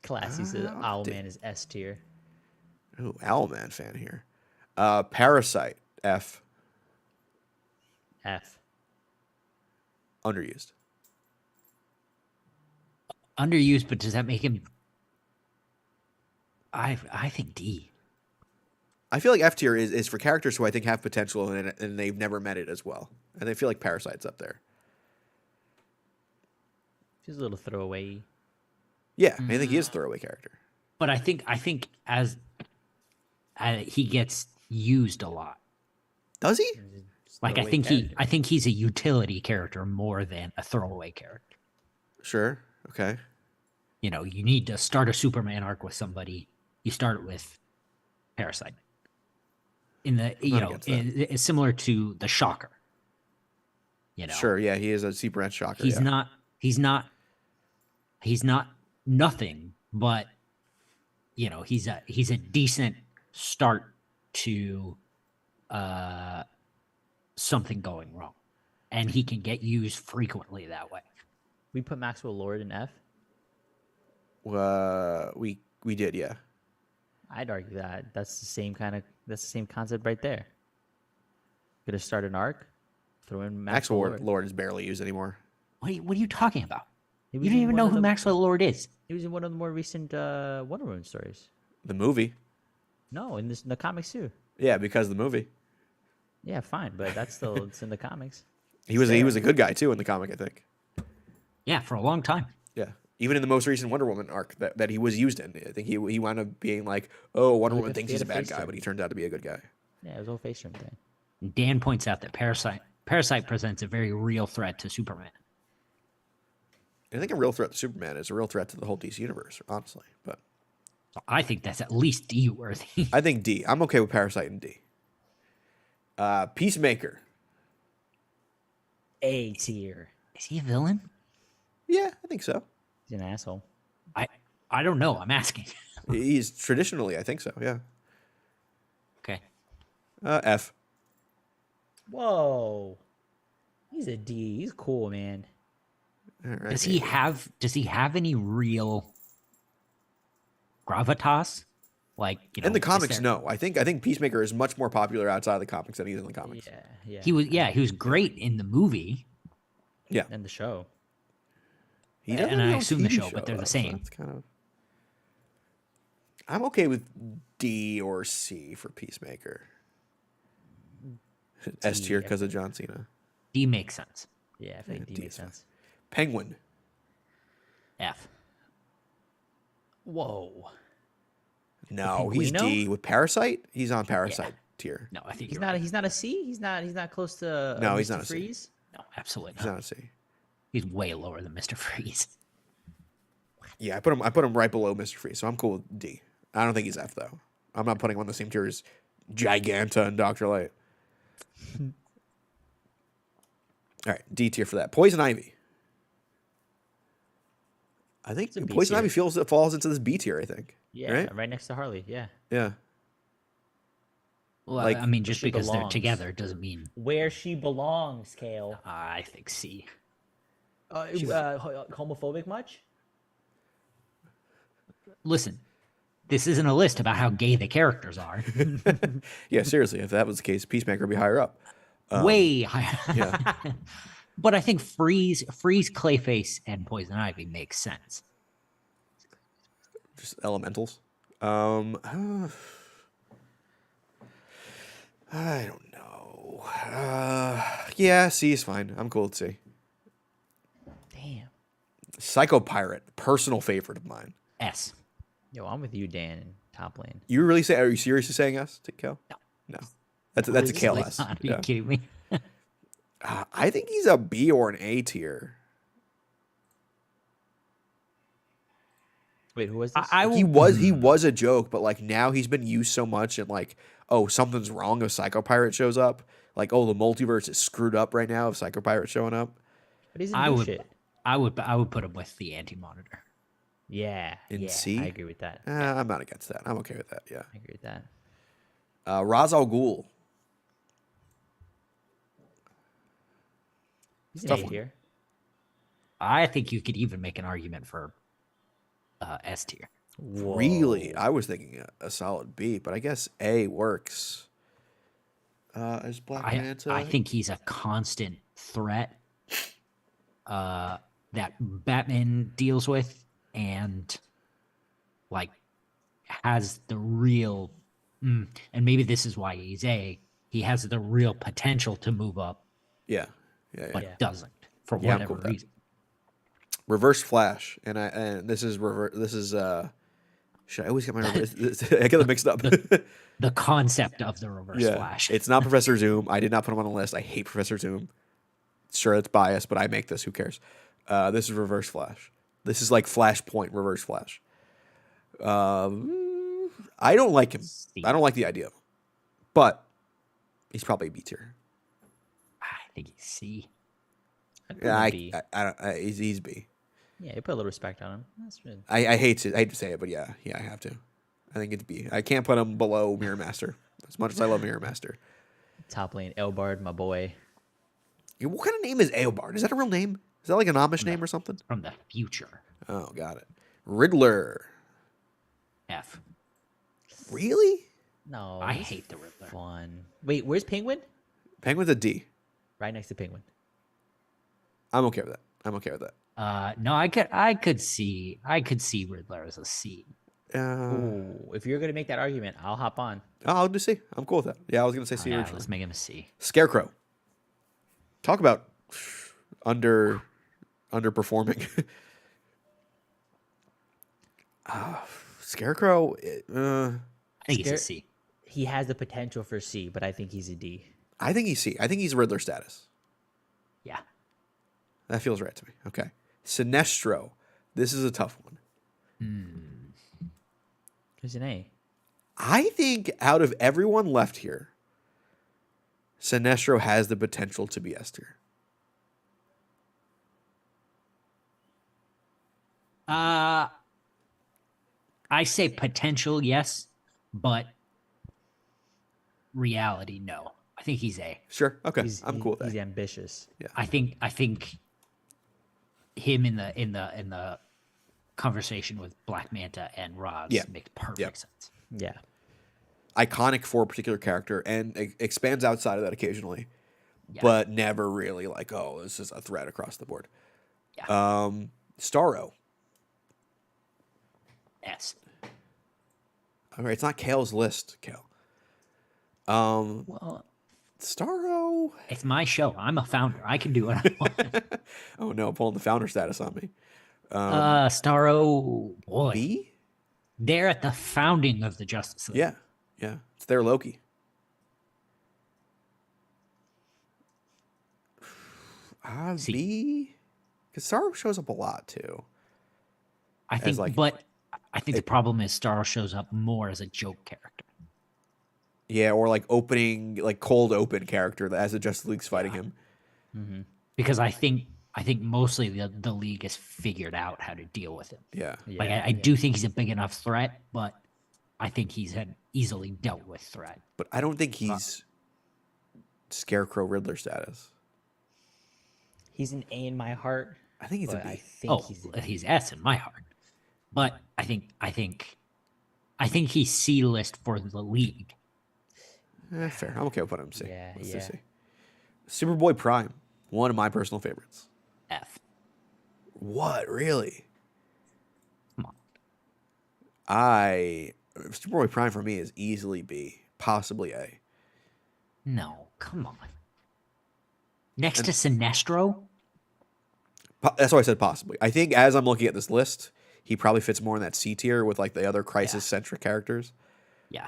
Classy says Owlman is S tier. ooh, Owlman fan here. Parasite F, F. underused. Underused, but does that make him? I think D. I feel like F tier is for characters who I think have potential and they've never met it as well. And I feel like Parasite's up there. She's a little throwaway. Yeah, I think he is a throwaway character. But I think as he gets used a lot. Does he? Like I think he's a utility character more than a throwaway character. Sure. Okay. You know, you need to start a Superman arc with somebody. You start it with Parasite. It's similar to the Shocker. You know, Sure. Yeah, he is a Sea Branch Shocker. he's yeah. not nothing, but he's a decent start to something going wrong, and he can get used frequently that way. We put Maxwell Lord in F. We did, yeah. I'd argue that that's the same concept right there. Gonna start an arc, throw in Maxwell Lord is barely used anymore. What are you talking about? He You was don't in even one know of who the- Maxwell Lord is. He was in one of the more recent Wonder Woman stories. The movie. No, in the comics too. Yeah, because of the movie. Yeah, fine, but that's still it's in the comics. He was a good guy too in the comic, I think. Yeah, for a long time. Yeah. Even in the most recent Wonder Woman arc that he was used in, I think he wound up being like, oh, Wonder Woman thinks he's a bad guy, but he turned out to be a good guy. Yeah, it was a whole face trim thing. Dan points out that Parasite presents a very real threat to Superman. I think a real threat to Superman is a real threat to the whole DC universe, honestly. But So I think that's at least D worthy. I think D. I'm okay with Parasite and D. Peacemaker. A tier. Is he a villain? Yeah, I think so. He's an asshole. I don't know. I'm asking. He's traditionally, I think so, yeah. Okay. F. Whoa. He's a D. He's cool, man. All right, Does he have any real gravitas? Like, in the comics, no. I think Peacemaker is much more popular outside of the comics than he is in the comics. Yeah. He was great in the movie. Yeah. And the show. He doesn't And I have a assume the TV show, but they're the though, so same. that's kind of. I'm okay with D or C for Peacemaker. S tier because of John Cena. D makes sense. Yeah, I think D D makes is fine. sense. Penguin. F. Whoa. No, he's Penguino? D with Parasite. He's on Parasite tier. No, I think He's you're not. right. He's not a C. He's not close to. No, he's Mr. not a C. Freeze. No, absolutely He's not. not a C. He's way lower than Mr. Freeze. Yeah, I put him right below Mr. Freeze, so I'm cool with D. I don't think he's F though. I'm not putting him on the same tier as Giganta and Dr. Light. All right, D tier for that. Poison Ivy. I think It's a B Poison tier. Ivy falls into this B tier. I think. Yeah, Right? right next to Harley. Yeah. Yeah. Well, Like, I mean, just she because they're belongs. together doesn't mean Where she belongs, Kale. I think C. Homophobic much? Listen, this isn't a list about how gay the characters are. Yeah, seriously, if that was the case, Peacemaker would be higher up. way higher. yeah. But I think Freeze, Clayface, and Poison Ivy makes sense. Just elementals. I don't know. Yeah, C is fine. I'm cool with C. Damn. Psycho Pirate, personal favorite of mine. S. Yo, I'm with you, Dan, in top lane. You really say? Are you seriously saying S to Kel? No. No. That's a Kale Like, S. are you Yeah. kidding me? I think he's a B or an A tier. Wait, who was this? I He will, was a joke, but like now he's been used so much, and like, oh, something's wrong if Psycho Pirate shows up. Like, oh, the multiverse is screwed up right now if Psycho Pirate showing up. But he's in I new would, shit. I would put him with the Anti-Monitor. Yeah. In yeah, C? I agree with that. I'm not against that. I'm okay with that. Yeah. I agree with that. Ra's al Ghul. He's Tough an A one. here. I think you could even make an argument for S tier. Really, I was thinking a solid B, but I guess A works. Is Black Manta? I think he's a constant threat that Batman deals with, and like has the real, and maybe this is why he's A. He has the real potential to move up, Yeah. but Yeah. doesn't for Yeah, I'm whatever cool with that. reason. Reverse Flash, and this is should I always get my I get them mixed up. The concept of the Reverse Flash. It's not Professor Zoom. I did not put him on the list. I hate Professor Zoom. Sure, it's biased, but I make this. Who cares? This is Reverse Flash. This is like Flashpoint Reverse Flash. I don't like him. I don't like the idea of him, but he's probably a B tier. I think he's C. I'd put Yeah, him in B. he's B. Yeah, you put a little respect on him. That's good. I hate to say it, but yeah, I have to. I think it's B. I can't put him below Mirror Master as much as I love Mirror Master. Top lane, Elbard, my boy. Yeah, what kind of name is Eobard? Is that a real name? Is that like an Amish name or something? From the future. Oh, got it. Riddler. F. Really? No, I he's hate the Riddler. fun. Wait, where's Penguin? Penguin's a D. Right next to Penguin. I'm okay with that. I'm okay with that. No, I could see Riddler as a C. Ooh, if you're gonna make that argument, I'll hop on. I'll do C. I'm cool with that. Yeah, I was gonna say C Yeah, originally. let's make him a C. Scarecrow. Talk about underperforming. Scarecrow. I think he's a Scare- C. He has the potential for C, but I think he's a D. I think he's C. I think he's Riddler status. Yeah. That feels right to me. Okay. Sinestro. This is a tough one. Who's an A? I think out of everyone left here, Sinestro has the potential to be S tier. I say potential, yes, but reality, no. I think he's A. Sure. Okay. He's, I'm cool with He's that. ambitious. I think him in the conversation with Black Manta and Roz Yeah. makes perfect Yeah. sense. Yeah. Iconic for a particular character and expands outside of that occasionally, Yeah. but never really like, oh, this is a threat across the board. Yeah. Starro. S. All right, it's not Kale's list, Kale. Well, Starro. it's my show. I'm a founder. I can do what I want. Oh no, pulling the founder status on me. Starro, boy, B? they're at the founding of the Justice League. Yeah. Yeah. It's their Loki. C. B? Because Starro shows up a lot too. I think, like- but I think the problem is Starro shows up more as a joke character. Yeah, or like opening, like cold open character that as the Justice League's fighting him. Because I think mostly the league has figured out how to deal with him. Yeah. Like I do think he's a big enough threat, but I think he's had easily dealt with threat. But I don't think he's Scarecrow Riddler status. He's an A in my heart. I think he's a but B. I think Oh, he's a he's S in my heart, but I think he's C list for the league. Fair. I'm okay with putting him C. Yeah, Let's do yeah. C. Superboy Prime, one of my personal favorites. F. What, really? Come on. Superboy Prime for me is easily B, possibly A. No, come on. Next to Sinestro? That's why I said possibly. I think as I'm looking at this list, he probably fits more in that C tier with like the other crisis-centric characters. Yeah.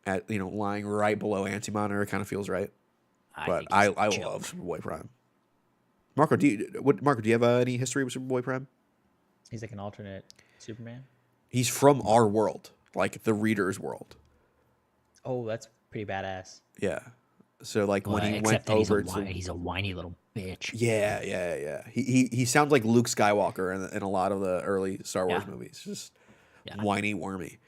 Lying right below Anti-Monitor kind of feels right. But think I he's a love joke. Superboy Prime. Marco, do you have any history with Superboy Prime? He's like an alternate Superman. He's from our world, like the reader's world. Oh, that's pretty badass. Yeah. So like Well, when he except went that over to he's a whiny little bitch. yeah. He sounds like Luke Skywalker in a lot of the early Star Wars movies. Just whiny, wormy.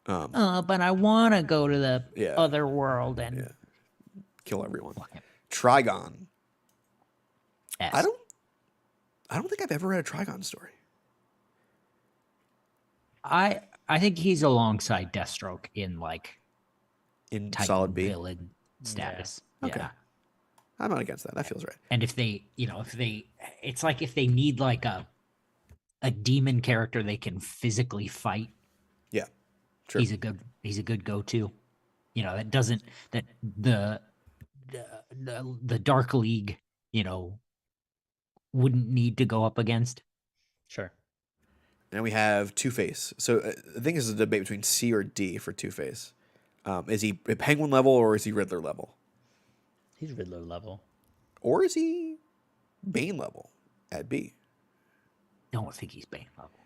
But I want to go to the other world and Kill everyone. Fuck him. Trigon. S. I don't think I've ever read a Trigon story. I think he's alongside Deathstroke in like In Titan solid B. villain status. Okay. Yeah. I'm not against that. That feels right. And if they it's like if they need like a demon character they can physically fight, Yeah. True. he's a good go-to. That doesn't that the Dark League, wouldn't need to go up against. Sure. And we have Two-Face. So I think this is a debate between C or D for Two-Face. Is he Penguin level or is he Riddler level? He's Riddler level. Or is he Bane level at B? Don't think he's Bane level.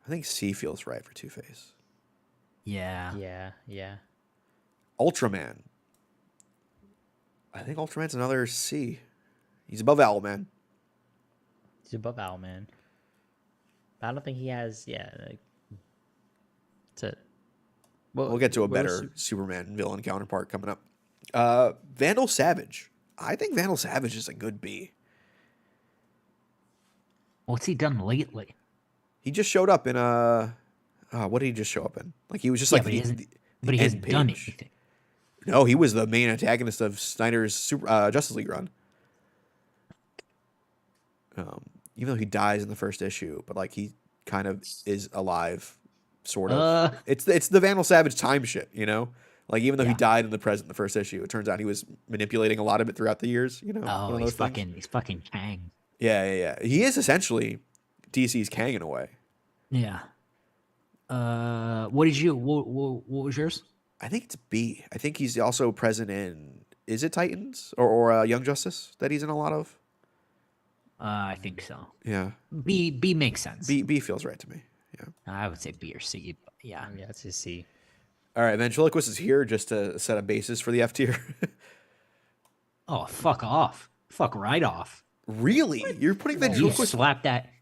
I think C feels right for Two-Face. Yeah. Yeah. Ultraman. I think Ultraman's another C. He's above Owlman. He's above Owlman. But I don't think he has. Yeah. We'll get to a better Superman villain counterpart coming up. Vandal Savage. I think Vandal Savage is a good B. What's he done lately? He just showed up in what did he just show up in? Like he was just But he hasn't done anything. No, he was the main antagonist of Snyder's Justice League run. Even though he dies in the first issue, but like he kind of is alive, sort of. It's the Vandal Savage time shit, Like even though he died in the present in the first issue, it turns out he was manipulating a lot of it throughout the years. Oh, he's fucking Kang. Yeah. He is essentially DC's Kang in a way. Yeah. What was yours? I think it's B. I think he's also present in, is it Titans or Young Justice that he's in a lot of? I think so. Yeah. B makes sense. B feels right to me. Yeah. I would say B or C. But yeah. Yeah, it's his C. All right, Ventriloquist is here just to set a basis for the F tier. Oh, fuck off. Fuck right off. Really? You're putting Ventriloquist?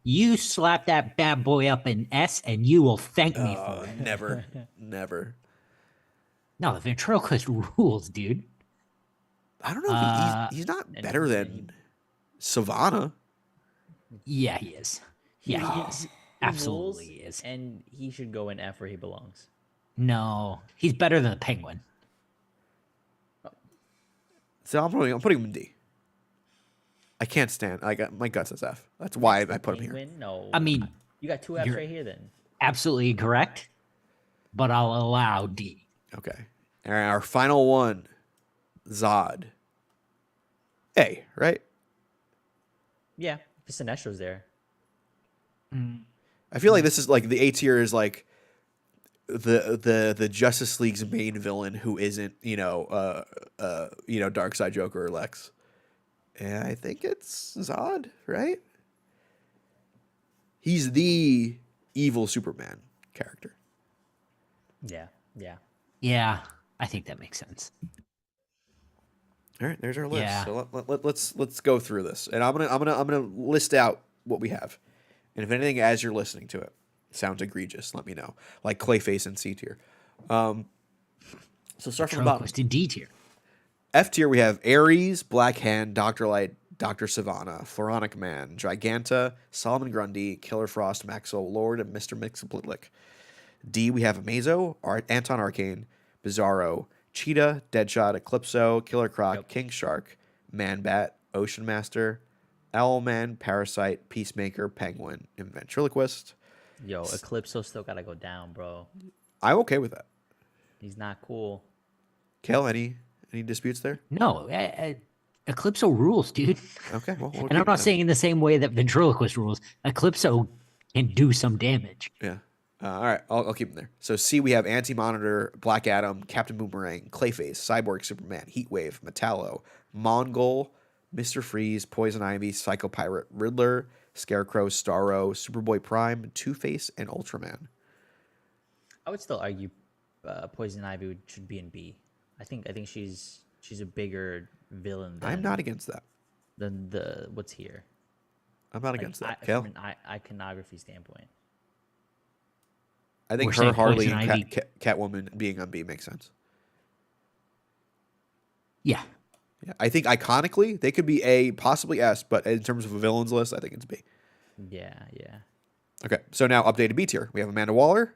You slap that bad boy up in S and you will thank me for it. Never. No, the ventriloquist rules, dude. I don't know if he's not better than Savannah. Yeah, he is. Yeah, he is. Absolutely Rules, he is. And he should go in F where he belongs. No, he's better than the Penguin. So I'm putting him in D. I can't stand. My gut says F. That's why I put him here. Penguin? No. I mean, you got two Fs right here then. Absolutely correct, but I'll allow D. Okay. All right, our final one, Zod. A, right? Yeah, Sinestro's there. I feel like this is like the A tier is like the Justice League's main villain who isn't Darkseid Joker or Lex. And I think it's Zod, right? He's the evil Superman character. Yeah. Yeah, I think that makes sense. All right, there's our list. Yeah. So let's go through this, and I'm gonna list out what we have, and if anything as you're listening to it sounds egregious, let me know. Like Clayface and C tier. So start from the bottom. To D tier. F tier we have Ares, Black Hand, Dr. Light, Dr. Savannah, Floronic Man, Giganta, Solomon Grundy, Killer Frost, Maxwell Lord, and Mr. Mxyzptlk. D we have Amazo, Anton Arcane, Bizarro, Cheetah, Deadshot, Eclipso, Killer Croc, Yep. King Shark, Man Bat, Ocean Master, Owlman, Parasite, Peacemaker, Penguin, and Ventriloquist. Yo, Eclipso still gotta go down, bro. I'm okay with that. He's not cool. Kale, any disputes there? No, Eclipso rules, dude. Okay, well, we'll And I'm keep not it saying in the same way that Ventriloquist rules. Eclipso can do some damage. Yeah. All right, I'll keep them there. So C, we have Anti-Monitor, Black Adam, Captain Boomerang, Clayface, Cyborg Superman, Heatwave, Metallo, Mongol, Mr. Freeze, Poison Ivy, Psycho Pirate, Riddler, Scarecrow, Starro, Superboy Prime, Two-Face, and Ultraman. I would still argue Poison Ivy should be in B. I think she's a bigger villain I'm not against that. than the what's here. I'm not against that. From Kale? an iconography standpoint. I think We're her, saying Harley, Poison and Ivy. Catwoman being on B makes sense. Yeah. Yeah, I think iconically they could be A, possibly S, but in terms of a villains list, I think it's B. Yeah. Okay, so now updated B tier. We have Amanda Waller,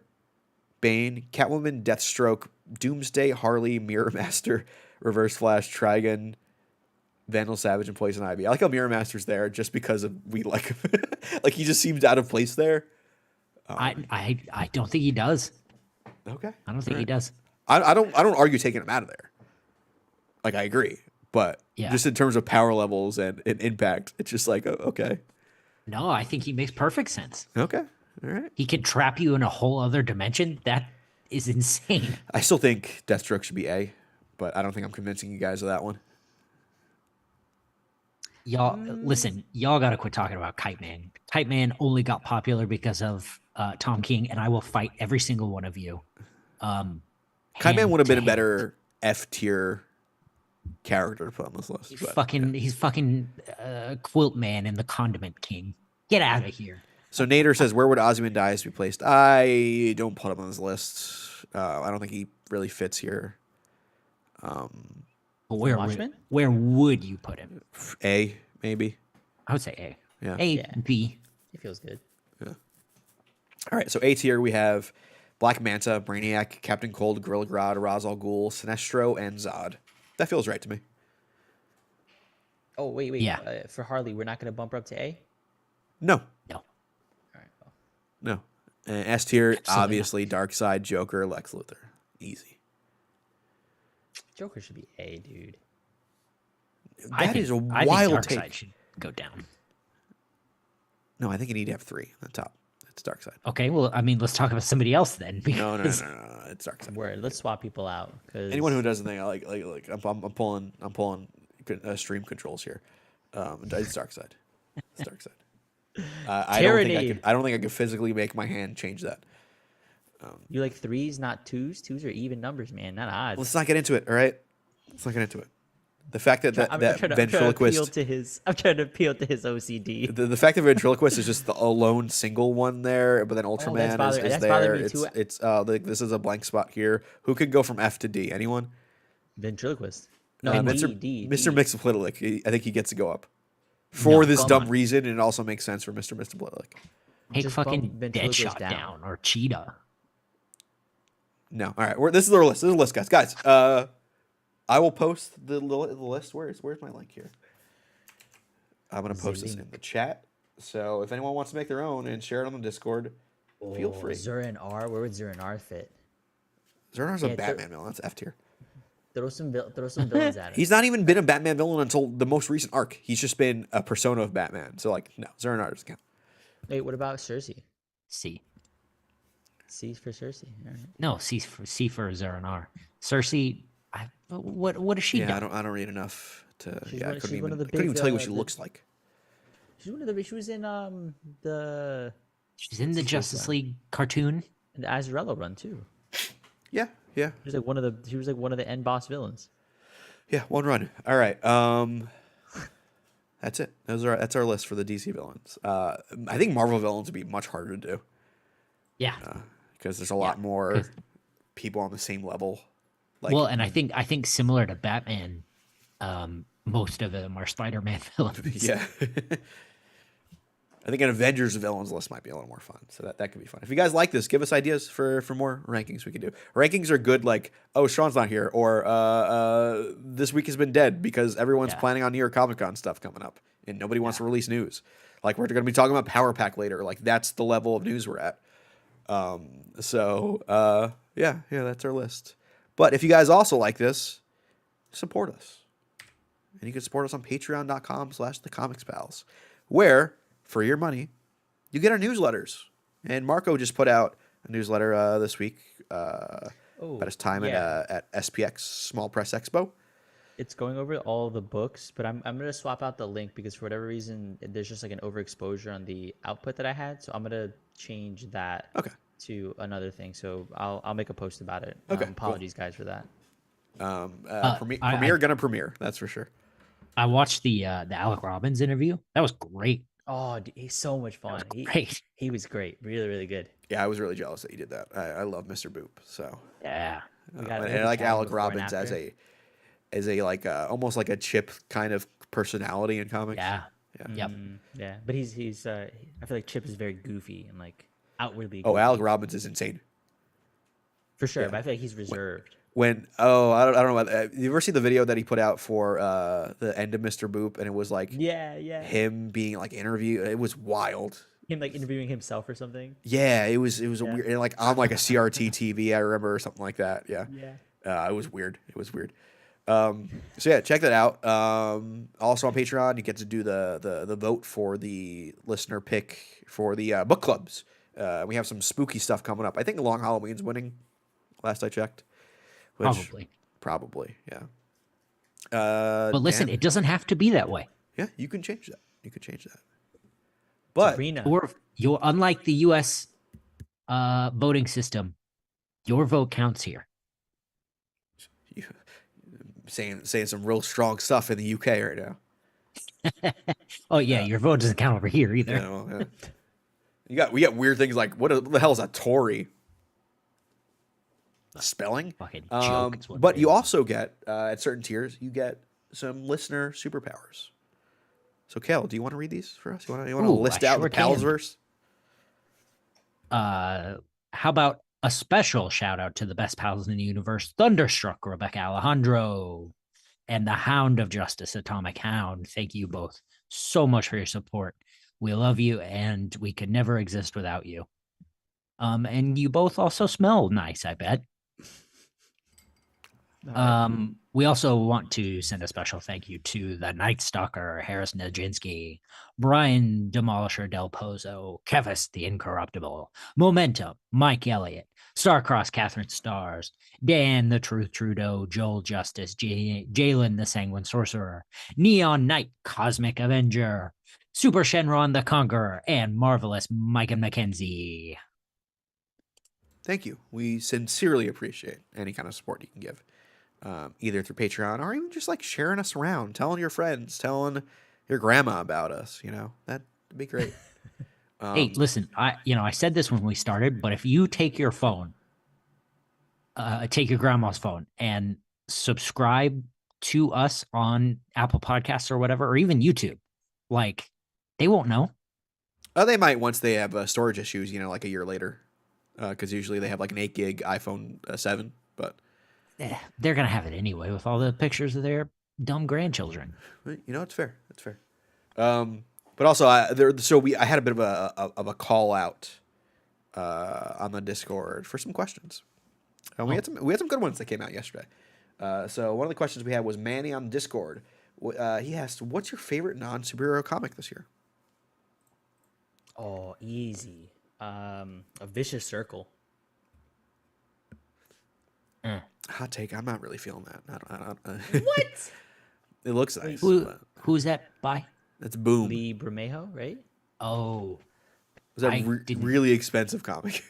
Bane, Catwoman, Deathstroke, Doomsday, Harley, Mirror Master, Reverse Flash, Trigon, Vandal Savage, and Poison Ivy. I like how Mirror Master's there just because of we like him. Like he just seems out of place there. I don't think he does. Okay. I don't think he does. I don't argue taking him out of there. Like I agree, but Yeah. just in terms of power levels and impact, it's just like okay, No, I think he makes perfect sense. okay, all right. He can trap you in a whole other dimension. That is insane. I still think Deathstroke should be A, but I don't think I'm convincing you guys of that one. Y'all, listen, y'all got to quit talking about Kite Man. Kite Man only got popular because of Tom King, and I will fight every single one of you. Kite Man would have been a better F tier character to put on this list. but- He's fucking Quilt Man and the Condiment King. Get out of here. So Nader says, where would Ozymandias be placed? I don't put him on this list. I don't think he really fits here. But Watchmen? where would you put him? A, maybe. I would say A. Yeah. A, Yeah. B. He feels good. All right, so A tier, we have Black Manta, Brainiac, Captain Cold, Gorilla Grodd, Ra's al Ghul, Sinestro, and Zod. That feels right to me. Oh wait. Yeah. For Harley, we're not gonna bump her up to A. No, No. All right. Well, no. And S tier, Absolutely obviously, Darkseid, Joker, Lex Luthor. Easy. Joker should be A, dude. That is a I wild think Darkseid take. should go down. No, I think you need to have 3 on the top. It's Darkseid. Okay, well, I mean, let's talk about somebody else then. No, because- it's Darkseid. Word. Let's swap people out. Cause Anyone who does the thing, I like I'm pulling stream controls here. It's Darkseid. It's Darkseid. I Tyranny. don't think I could physically make my hand change that. You like threes, not twos. Twos are even numbers, man, not odds. Let's not get into it. All right, let's not get into it. The fact that I'm that trying to ventriloquist, I'm trying to appeal to his OCD. the fact that ventriloquist is just the alone single one there, but then Ultraman that's is bothering there. me too. It's like this is a blank spot here. Who could go from F to D? Anyone? Ventriloquist. No, Mr. D. Mxyzptlk. I think he gets to go up for this come dumb on. reason, and it also makes sense for Mr. Mxyzptlk. Take Just bump fucking Ventriloquist Deadshot down. down or Cheetah. No, all right. This is our list. This is a list, guys. Guys, I will post the list. Where's my link here? I'm gonna post this in the chat. So if anyone wants to make their own and share it on the Discord, feel free. Zura and R. Where would Zura and R fit? Zernar's a Yeah, Batman villain. That's F tier. Throw some villains at him. He's not even been a Batman villain until the most recent arc. He's just been a persona of Batman. So like, no, Zernar doesn't count. Wait, what about Cersei? C. C for Cersei. All right. No, C for Zeranar. Cersei, what does she do? Yeah, I don't read enough to. She's Yeah, one- I she's couldn't one even, of the I couldn't even big, tell you what she the- looks like. She's one of the. She was in the She's in the Justice League cartoon. Azarello run too. Yeah, yeah, She was like one of the. She was like one of the end boss villains. yeah. One run. All right. That's it. That's our list for the DC villains. I think Marvel villains would be much harder to do Yeah. because there's a lot more people on the same level. Like, Well, and I think similar to Batman, most of them are Spider-Man villains. yeah. I think an Avengers villains list might be a little more fun. So that could be fun. If you guys like this, give us ideas for more rankings we can do. Rankings are good, like, oh, Sean's not here, or this week has been dead because everyone's planning on New York Comic Con stuff coming up and nobody wants to release news. Like, we're going to be talking about Power Pack later. Like, that's the level of news we're at. Yeah, that's our list. But if you guys also like this, support us. And you can support us on patreon.com/thecomicspals, where, for your money, you get our newsletters. And Marco just put out a newsletter this week about his time at SPX, Small Press Expo. It's going over all the books, but I'm gonna swap out the link because for whatever reason there's just like an overexposure on the output that I had, so I'm gonna change that to another thing. So I'll make a post about it. Apologies, guys, for that. Premiere gonna premiere, that's for sure. I watched the Alec Robbins interview. That was great. Oh, dude, he's so much fun. Great. He was great. Really, really good. Yeah, I was really jealous that you did that. I love Mr. Boop. So yeah, and I like Alec Robbins as a like almost like a Chip kind of personality in comics. Yeah. Yep. Yeah, but he's I feel like Chip is very goofy and like outwardly. Oh, goofy. Alec Robbins is insane. For sure, but I feel like he's reserved. I don't know about you ever see the video that he put out for the end of Mr. Boop, and it was like him being like interviewed. It was wild. Him like interviewing himself or something. Yeah, it was a weird, like on like a CRT TV, I remember, or something like that. Yeah. It was weird. So yeah, check that out. Also on Patreon, you get to do the vote for the listener pick for the book clubs. We have some spooky stuff coming up. I think Long Halloween's winning. Last I checked. Probably, yeah. But listen, it doesn't have to be that way. Yeah, you can change that. But you're unlike the U.S. Voting system. Your vote counts here. You saying some real strong stuff in the UK right now. Oh yeah, your vote doesn't count over here either. We got weird things like what the hell is a Tory? Spelling. Fucking joke. But you also get at certain tiers, you get some listener superpowers. So, Kel, do you want to read these for us? You want to list out the Palsverse? How about a special shout out to the best pals in the universe, Thunderstruck, Rebecca Alejandro, and the Hound of Justice, Atomic Hound. Thank you both so much for your support. We love you, and we could never exist without you. And you both also smell nice, I bet. We also want to send a special thank you to the Night Stalker, Harris Najinsky, Brian Demolisher Del Pozo, Kevis the Incorruptible, Momentum, Mike Elliott, Starcross Catherine Stars, Dan the Truth Trudeau, Joel Justice, Jalen the Sanguine Sorcerer, Neon Knight, Cosmic Avenger, Super Shenron the Conqueror, and Marvelous Micah McKenzie. Thank you. We sincerely appreciate any kind of support you can give. Either through Patreon or even just like sharing us around, telling your friends, telling your grandma about us, that'd be great. Hey, listen, I said this when we started, but if you take your phone, take your grandma's phone and subscribe to us on Apple Podcasts or whatever, or even YouTube, like they won't know. Oh, they might once they have storage issues, like a year later, because usually they have like an 8 gig iPhone 7, but they're gonna have it anyway with all the pictures of their dumb grandchildren. It's fair. It's fair. But also, I had a bit of a call out on the Discord for some questions. We had some good ones that came out yesterday. So one of the questions we had was Manny on Discord. He asked, "What's your favorite non-superhero comic this year?" Oh, easy. A Vicious Circle. Hot take. I'm not really feeling that. I don't, What? It looks nice. Who's that by? That's Boom. Lee Bermejo, right? Oh, was that really expensive comic?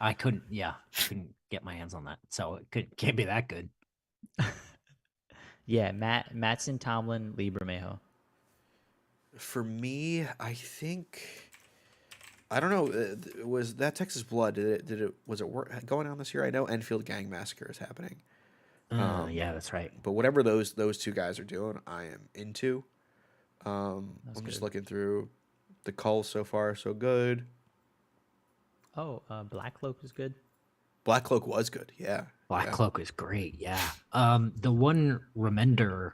I couldn't get my hands on that, so it can't be that good. Yeah, Mattson, Tomlin, Lee Bermejo. For me, I think. I don't know. Was that Texas Blood? Was it going on this year? I know Enfield Gang Massacre is happening. Yeah, that's right. But whatever those two guys are doing, I am into. I'm just looking through. The Cull so far so good. Oh, Black Cloak is good. Black Cloak was good. Yeah. Black Yeah. Cloak is great. Yeah. The one Remender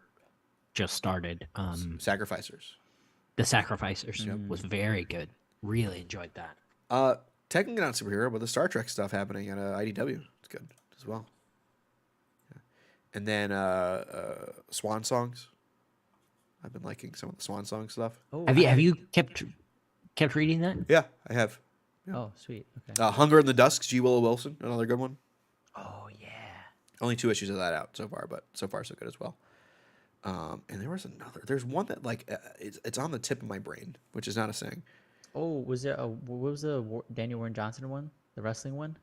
just started. Sacrificers. The Sacrificers Yep. was very good. Really enjoyed that. Technically not superhero, but the Star Trek stuff happening at IDW. It's good as well. Yeah. And then Swan Songs. I've been liking some of the Swan Song stuff. Oh, Have you kept reading that? Yeah, I have. Yeah. Oh, sweet. Okay. Hunger in the Dusk, G. Willow Wilson, another good one. Oh yeah. Only 2 issues of that out so far, but so far so good as well. And there was another. There's one that like it's on the tip of my brain, which is not a saying. Oh, was there what was the Daniel Warren Johnson one? The wrestling one?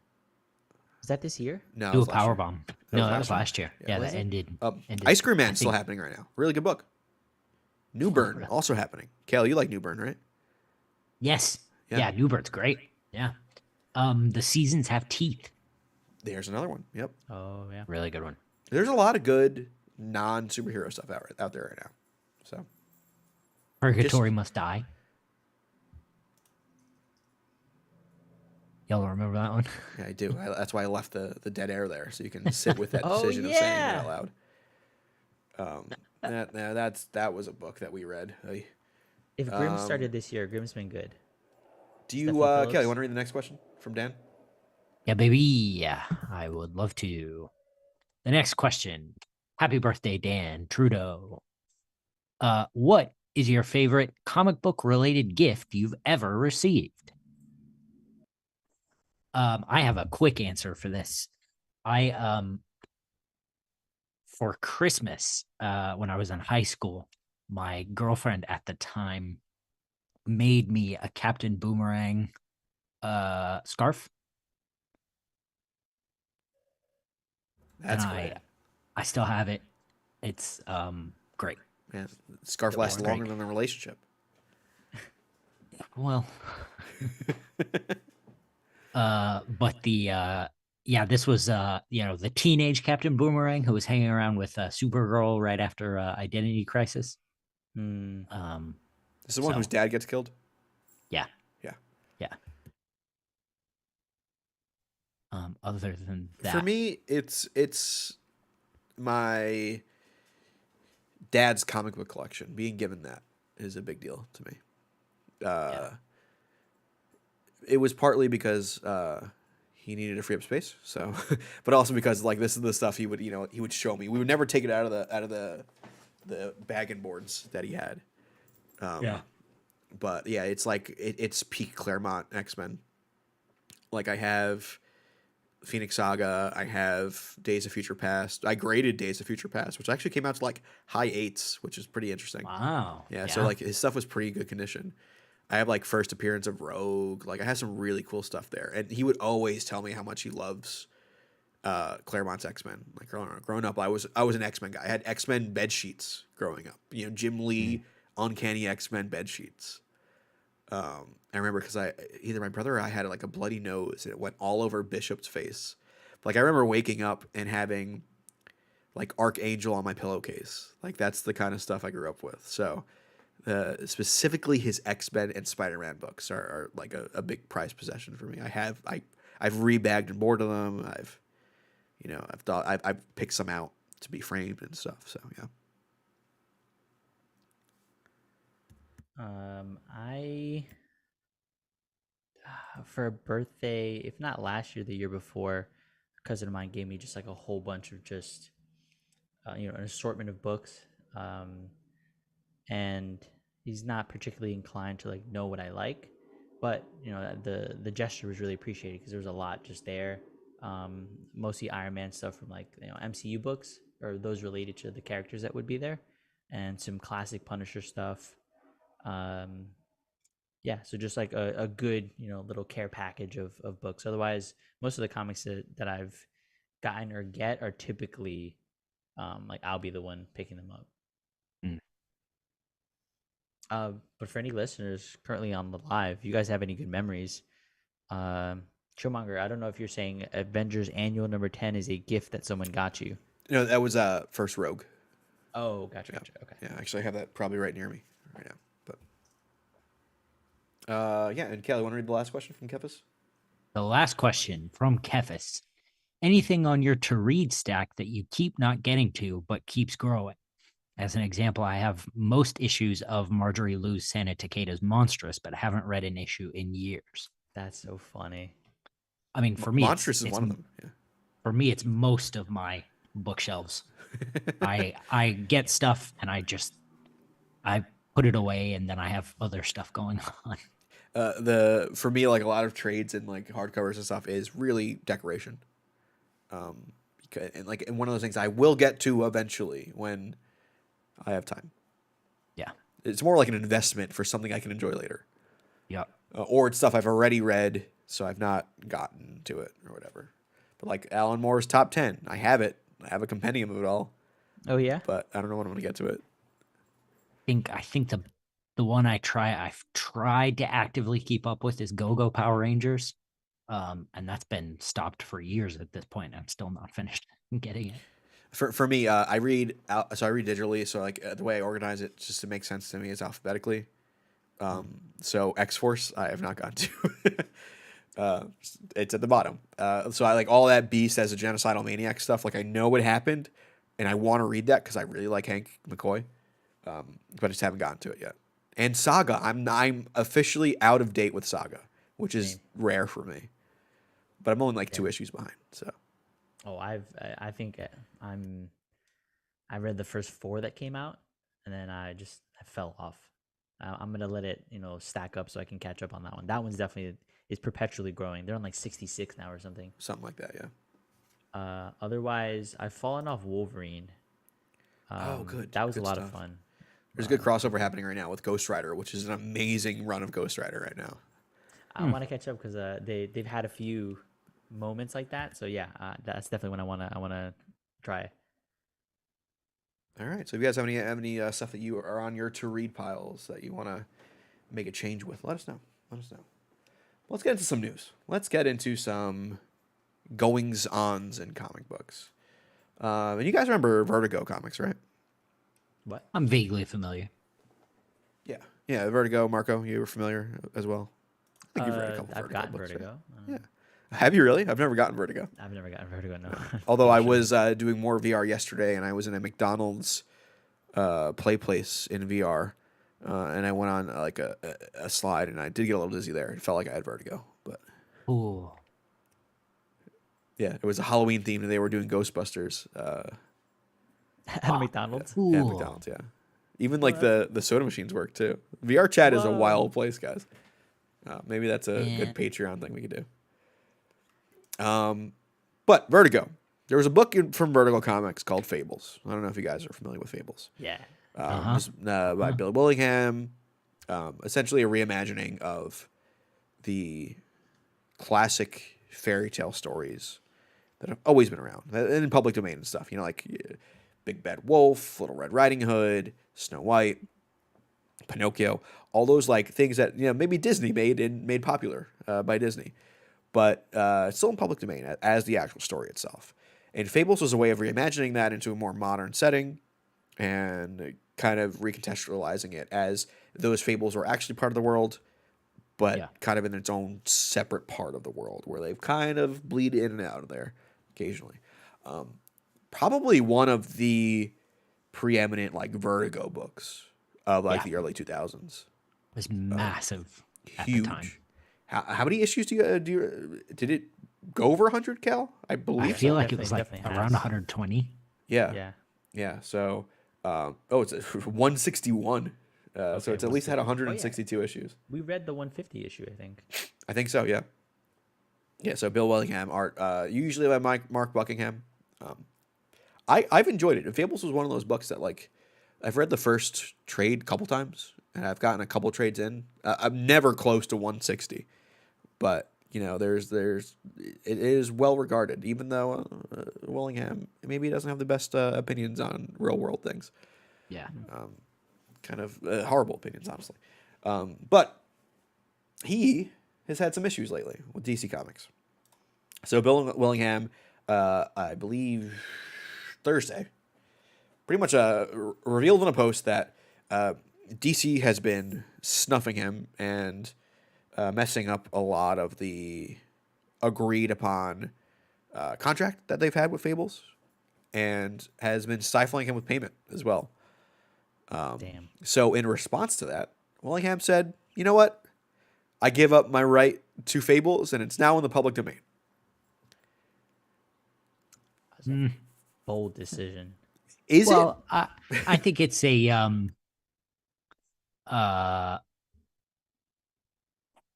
Was that this year? No, it Do a was last power year. bomb. That No, was that last was year. last year. Yeah. Yeah, Was that it? ended. Ice Cream I Man's still think- happening right now. Really good book. New Burn also happening. Kale, you like New Burn, right? Yes. Yeah. Yeah, Newbert's great. Yeah. The seasons have teeth. There's another one. Yep. Oh yeah. Really good one. There's a lot of good non-superhero stuff out there right now. So Purgatory Must Die. Y'all remember that one? yeah, I do. That's why I left the dead air there, so you can sit with that Oh, decision of saying it yeah. out loud. That was a book that we read. If Grimm started this year, Grimm's been good. Do you, Stephanie Kelly, Phillips? want to read the next question from Dan? Yeah, baby. Yeah, I would love to. The next question. Happy birthday, Dan Trudeau. What is your favorite comic book related gift you've ever received? I have a quick answer for this. I for Christmas, when I was in high school, my girlfriend at the time made me a Captain Boomerang scarf. That's and great. I still have it. It's great. Man, scarf It lasts was longer great. than the relationship. Well, but yeah, this was the teenage Captain Boomerang who was hanging around with Supergirl right after Identity Crisis. Hmm. This is the one So- whose dad gets killed. Yeah. Yeah. Yeah. Other than that, For me, it's my dad's comic book collection. Being given that is a big deal to me. It was partly because he needed to free up space, so, but also because like this is the stuff he would show me. We would never take it out of the bag and boards that he had. yeah, But yeah, it's like it's peak Claremont X-Men. Like I have Phoenix Saga, I have Days of Future Past. I graded Days of Future Past, which actually came out to like high 8s, which is pretty interesting. wow, Yeah, so like his stuff was pretty good condition. I have like first appearance of Rogue. Like I have some really cool stuff there, and he would always tell me how much he loves Claremont's X-Men. Like growing up, I was an X-Men guy. I had X-Men bed sheets growing up. Jim Lee Uncanny X-Men bed sheets. I remember because either my brother or I had like a bloody nose and it went all over Bishop's face. Like I remember waking up and having like Archangel on my pillowcase. Like that's the kind of stuff I grew up with. So specifically his X-Men and Spider-Man books are like a big prized possession for me. I've rebagged and boarded them. I've picked some out to be framed and stuff. So yeah. I for a birthday, if not last year, the year before, a cousin of mine gave me just like a whole bunch of just an assortment of books, and he's not particularly inclined to like know what I like, but the gesture was really appreciated because there was a lot just there, mostly Iron Man stuff from like MCU books or those related to the characters that would be there, and some classic Punisher stuff. Yeah, so just like a good little care package of books. Otherwise, most of the comics that I've gotten or get are typically like I'll be the one picking them up. But for any listeners currently on the live, if you guys have any good memories, Chillmonger, I don't know if you're saying Avengers Annual number 10 is a gift that someone got you. No, that was first Rogue. Oh, gotcha. Okay. Yeah, actually I have that probably right near me right now. But Yeah, and Kelly, want to read the last question from Kefis? The last question from Kefis. Anything on your to read stack that you keep not getting to but keeps growing? As an example, I have most issues of Marjorie Lou's Santa Takeda's Monstrous, but haven't read an issue in years. That's so funny. I mean, for me, Monstrous is one of them. Yeah. For me, it's most of my bookshelves. I get stuff and I put it away, and then I have other stuff going on. For me, like a lot of trades and like hardcovers and stuff is really decoration. And one of those things I will get to eventually when I have time. Yeah. It's more like an investment for something I can enjoy later. Yeah. Or it's stuff I've already read, so I've not gotten to it or whatever. But like Alan Moore's top 10, I have it. I have a compendium of it all, Oh yeah. but I don't know when I'm gonna get to it. I think the one I've tried to actively keep up with is Go Go Power Rangers. And that's been stopped for years at this point. I'm still not finished getting it. For me, I read digitally, so like the way I organize it just to make sense to me is alphabetically. So X Force I have not gotten to. It's at the bottom. So I like all that Beast as a genocidal maniac stuff. Like I know what happened, and I want to read that because I really like Hank McCoy, but I just haven't gotten to it yet. And Saga, I'm officially out of date with Saga, which is rare for me. But I'm only like 2 issues behind. So. Oh, I think I read the first 4 that came out, and then I fell off. I'm gonna let it stack up so I can catch up on that one. That one's definitely is perpetually growing. They're on like 66 now or something. Something like that, yeah. Otherwise, I've fallen off Wolverine. Good. That was Good a lot stuff. of fun. There's a good crossover happening right now with Ghost Rider, which is an amazing run of Ghost Rider right now. I want to catch up because they've had a few moments like that. So yeah, that's definitely when I wanna try. All right. So if you guys have any stuff that you are on your to read piles that you want to make a change with, let us know. Let's get into some news. Let's get into some goings ons in comic books. And you guys remember Vertigo comics, right? What? I'm vaguely familiar. Yeah, Vertigo. Marco, you were familiar as well. I think you've read a couple I've Vertigo gotten books, Vertigo. right? Yeah. Have you really? I've never gotten Vertigo. I've never gotten Vertigo. No. Although I was doing more VR yesterday, and I was in a McDonald's play place in VR, and I went on like a slide, and I did get a little dizzy there. It felt like I had vertigo, but Ooh. yeah, it was a Halloween theme, and they were doing Ghostbusters. At McDonald's. Ooh. At McDonald's, yeah. Even like the soda machines work too. VR chat is a wild place, guys. Maybe that's a good Patreon thing we could do. But Vertigo. There was a book from Vertigo Comics called Fables. I don't know if you guys are familiar with Fables. Yeah. By Bill Willingham. Essentially a reimagining of the classic fairy tale stories that have always been around and in public domain and stuff. Like Big Bad Wolf, Little Red Riding Hood, Snow White, Pinocchio, all those like things that maybe Disney made popular by Disney, but it's still in public domain as the actual story itself. And Fables was a way of reimagining that into a more modern setting and kind of recontextualizing it as those fables were actually part of the world, but kind of in its own separate part of the world where they've kind of bleed in and out of there occasionally. Probably one of the preeminent like Vertigo books of like the early 2000s. It was massive at Huge. the time. How many issues did it go over 100, Cal? I believe I feel so. like it was like Definitely around has. 120. Yeah. So, it's 161. So it's at least had 162 issues. We read the 150 issue, I think. I think so. Yeah. Yeah. So Bill Willingham art, usually by Mark Buckingham. I've enjoyed it. Fables was one of those books that like I've read the first trade a couple times, and I've gotten a couple trades in. I'm never close to 160, but it is well regarded, even though Willingham maybe doesn't have the best opinions on real world things. Yeah. Kind of horrible opinions, honestly. But he has had some issues lately with DC Comics. So Bill Willingham, I believe Thursday, pretty much revealed in a post that DC has been snuffing him and messing up a lot of the agreed upon contract that they've had with Fables, and has been stifling him with payment as well. Damn. So in response to that, Willingham said, "You know what? I give up my right to Fables, and it's now in the public domain." That's a bold decision. Is Well, I think it's uh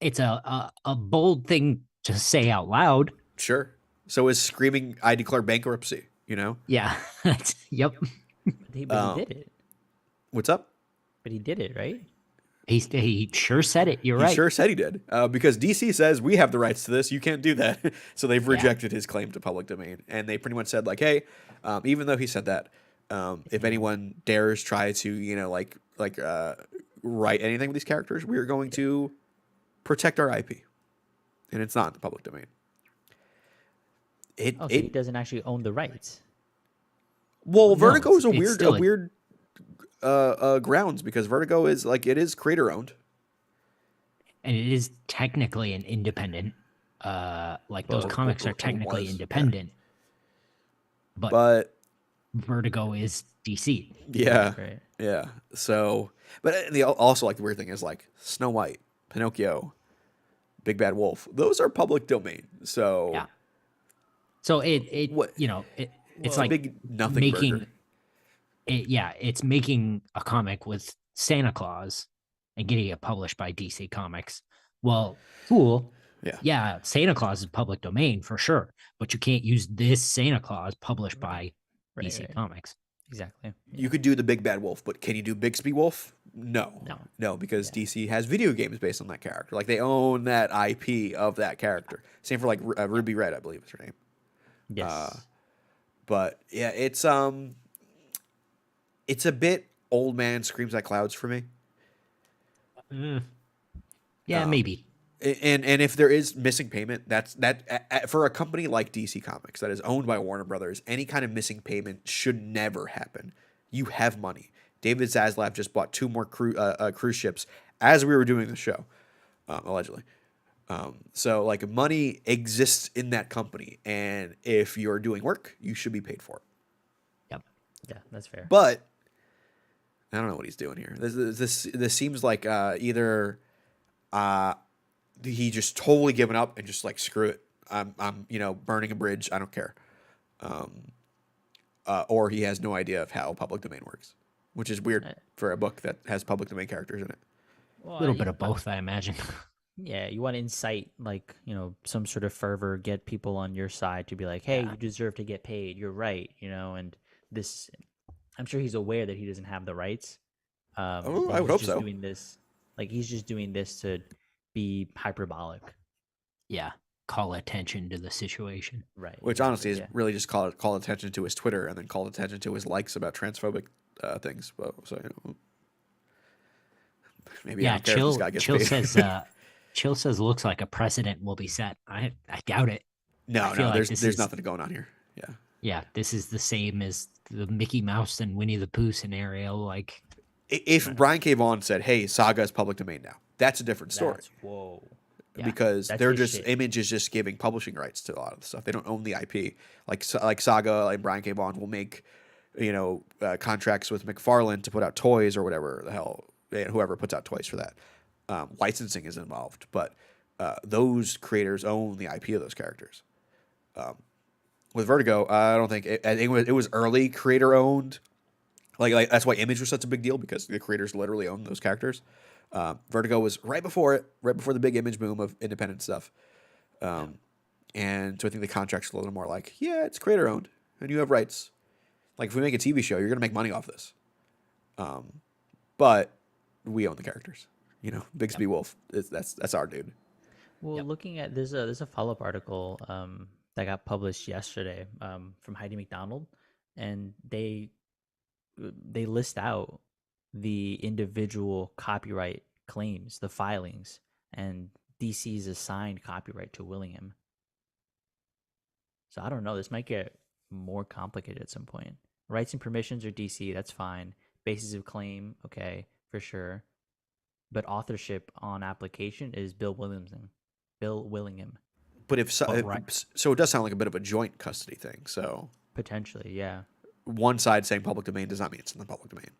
it's a bold thing to say out loud. it? Sure. So is screaming, "I declare bankruptcy." You know, Yeah. Yep. But he did it. what's up? But he did it, right? He sure said it. You're He right. sure said he did. Because DC says we have the rights to this. You can't do that. So they've Yeah. rejected his claim to public domain, and they pretty much said like, "Hey, even though he said that, if anyone dares try to, write anything with these characters, we are going to protect our IP, and it's not in the public domain." Oh, so he doesn't actually own the rights. Well, No, Vertigo is a it's weird, still grounds, because Vertigo is like, it is creator owned. And it is technically an independent. Like those Well, comics are it technically was, yeah. independent. But But Vertigo is DC. yeah, Right. yeah. So, but also, like, the weird thing is, like, Snow White, Pinocchio, Big Bad Wolf. Those are public domain. So Yeah. So it's Well, like big nothing making burger. it's making a comic with Santa Claus and getting it published by DC Comics. Well, cool. Yeah. Yeah, Santa Claus is public domain for sure, but you can't use this Santa Claus published by Right, DC right. Comics. Exactly. You could do the Big Bad Wolf, but can you do Bixby Wolf? No. No. Because DC has video games based on that character. Like, they own that IP of that character. Same for, like, Ruby Red, I believe is her name. Yes. But yeah, it's a bit Old Man Screams at Clouds for me. Yeah, maybe. And if there is missing payment, for a company like DC Comics that is owned by Warner Brothers, any kind of missing payment should never happen. You have money. David Zaslav just bought 2 more cruise ships as we were doing the show, allegedly. So, like, money exists in that company, and if you're doing work, you should be paid for it. Yep. Yeah, that's fair. But I don't know what he's doing here. This seems like either he just totally given up and just like, screw it, I'm burning a bridge, I don't care, or he has no idea of how public domain works, which is weird for a book that has public domain characters in it. Well, A little bit of both, I imagine. Yeah, you want to incite, like, some sort of fervor, get people on your side to be like, hey, you deserve to get paid. You're right, and this, I'm sure he's aware that he doesn't have the rights. I and would he's hope just so. Doing this, like, he's just doing this to be hyperbolic. Yeah. Call attention to the situation. Right. Which exactly, honestly is yeah. really just call attention to his Twitter, and then call attention to his likes about transphobic things. Well, so maybe I Yeah, don't care if this guy gets Chill paid. says Chill says looks like a precedent will be set. I doubt it. No, feel like there's this is- nothing going on here. Yeah. Yeah, this is the same as the Mickey Mouse and Winnie the Pooh scenario. Like, If Brian K. Vaughan said, "Hey, Saga is public domain now," that's a different story. Whoa. Yeah, Because that's they're his just shit. Image is just giving publishing rights to a lot of the stuff. They don't own the IP. Like Saga and Brian K. Vaughan will make contracts with McFarlane to put out toys or whatever the hell, whoever puts out toys for that. Licensing is involved, but those creators own the IP of those characters. With Vertigo, I don't think I think it was early creator owned. Like that's why Image was such a big deal, because the creators literally own those characters. Vertigo was right before the big Image boom of independent stuff. And so I think the contract's a little more like, yeah, it's creator owned and you have rights. Like, if we make a TV show, you're gonna make money off this. But we own the characters. Bixby Wolf, that's our dude. Well, looking at there's a follow-up article that got published yesterday from Heidi McDonald, and they list out the individual copyright claims, the filings, and DC's assigned copyright to Willingham. So I don't know. This might get more complicated at some point. Rights and permissions are DC. That's fine. Basis of claim, okay, for sure. but authorship on application is Bill Williamson. Bill Willingham. But if so, But right. so it does sound like a bit of a joint custody thing. So Potentially, yeah. one side saying public domain does not mean it's in the public domain.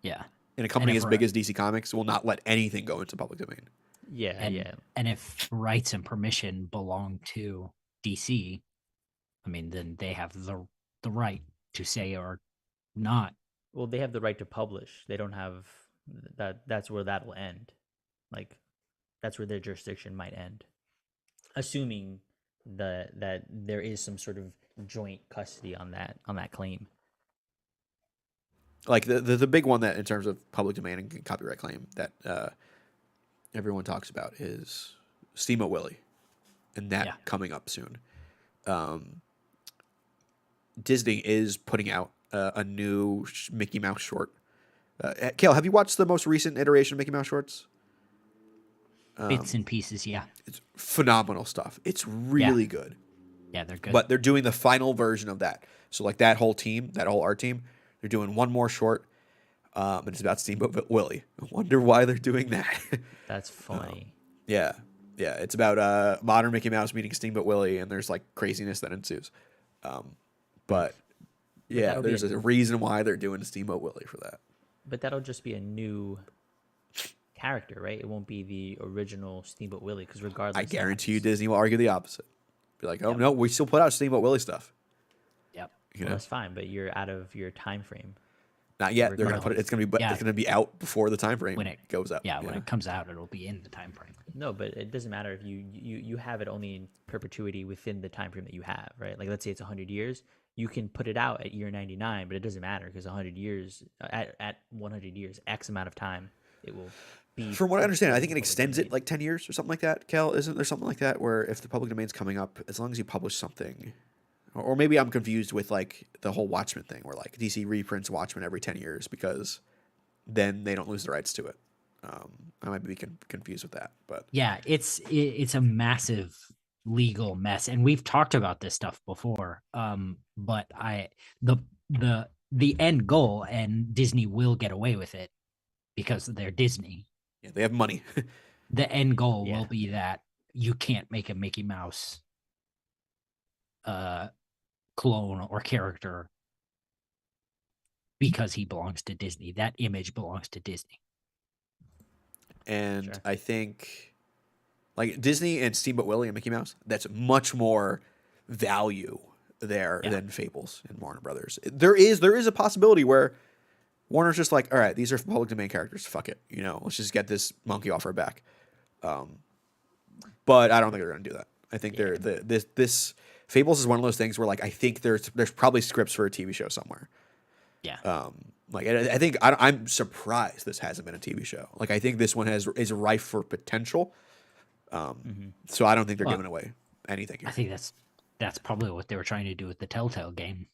Yeah. And a company if as big as DC Comics will not let anything go into public domain. Yeah, And yeah. and if rights and permission belong to DC, I mean, then they have the right to say or not. Well, they have the right to publish. They don't have that. That's where that'll end. Like, that's where their jurisdiction might end, assuming that there is some sort of joint custody on that claim. Like the big one that in terms of public domain and copyright claim that everyone talks about is Steamboat Willie, and that coming up soon. Disney is putting out a new Mickey Mouse short. Kale, have you watched the most recent iteration of Mickey Mouse shorts? Bits and pieces, yeah. It's phenomenal stuff. It's really good. Yeah, they're good. But they're doing the final version of that. So like that whole team, that whole art team, they're doing one more short, and it's about Steamboat Willie. I wonder why they're doing that. That's funny. Yeah. It's about modern Mickey Mouse meeting Steamboat Willie, and there's like craziness that ensues. But yeah, there's a reason why they're doing Steamboat Willie for that. But that'll just be a new character, right? It won't be the original Steamboat Willie, because regardless, I guarantee you Disney will argue the opposite. Be like, oh no, we still put out Steamboat Willie stuff. Yep. You know? Well, that's fine, but you're out of your time frame. Not yet. They're gonna put it. It's gonna be out before the time frame when it goes out. Yeah, when it comes out, it'll be in the time frame. No, but it doesn't matter if you have it only in perpetuity within the time frame that you have, right? Like, let's say it's 100 years, you can put it out at year 99, but it doesn't matter because 100 years at 100 years, X amount of time, it will be. From what I understand, I think it extends it like 10 years or something like that. Cal, isn't there something like that where if the public domain's coming up, as long as you publish something, or maybe I'm confused with like the whole Watchmen thing, where like DC reprints Watchmen every 10 years because then they don't lose the rights to it. I might be confused with that, but yeah, it's a massive legal mess, and we've talked about this stuff before. But the end goal, and Disney will get away with it because they're Disney. Yeah, they have money. The end goal will be that you can't make a Mickey Mouse clone or character because he belongs to Disney. That image belongs to Disney. And I think like Disney and Steamboat Willie and Mickey Mouse, that's much more value there than Fables and Warner Brothers. There is a possibility where Warner's just like, all right, these are public domain characters. Fuck it. You know, let's just get this monkey off our back. But I don't think they're going to do that. I think this Fables is one of those things where like I think there's probably scripts for a TV show somewhere. Yeah. Like I think I'm surprised this hasn't been a TV show. Like I think this one is rife for potential. So I don't think they're giving away anything here. I think that's probably what they were trying to do with the Telltale game.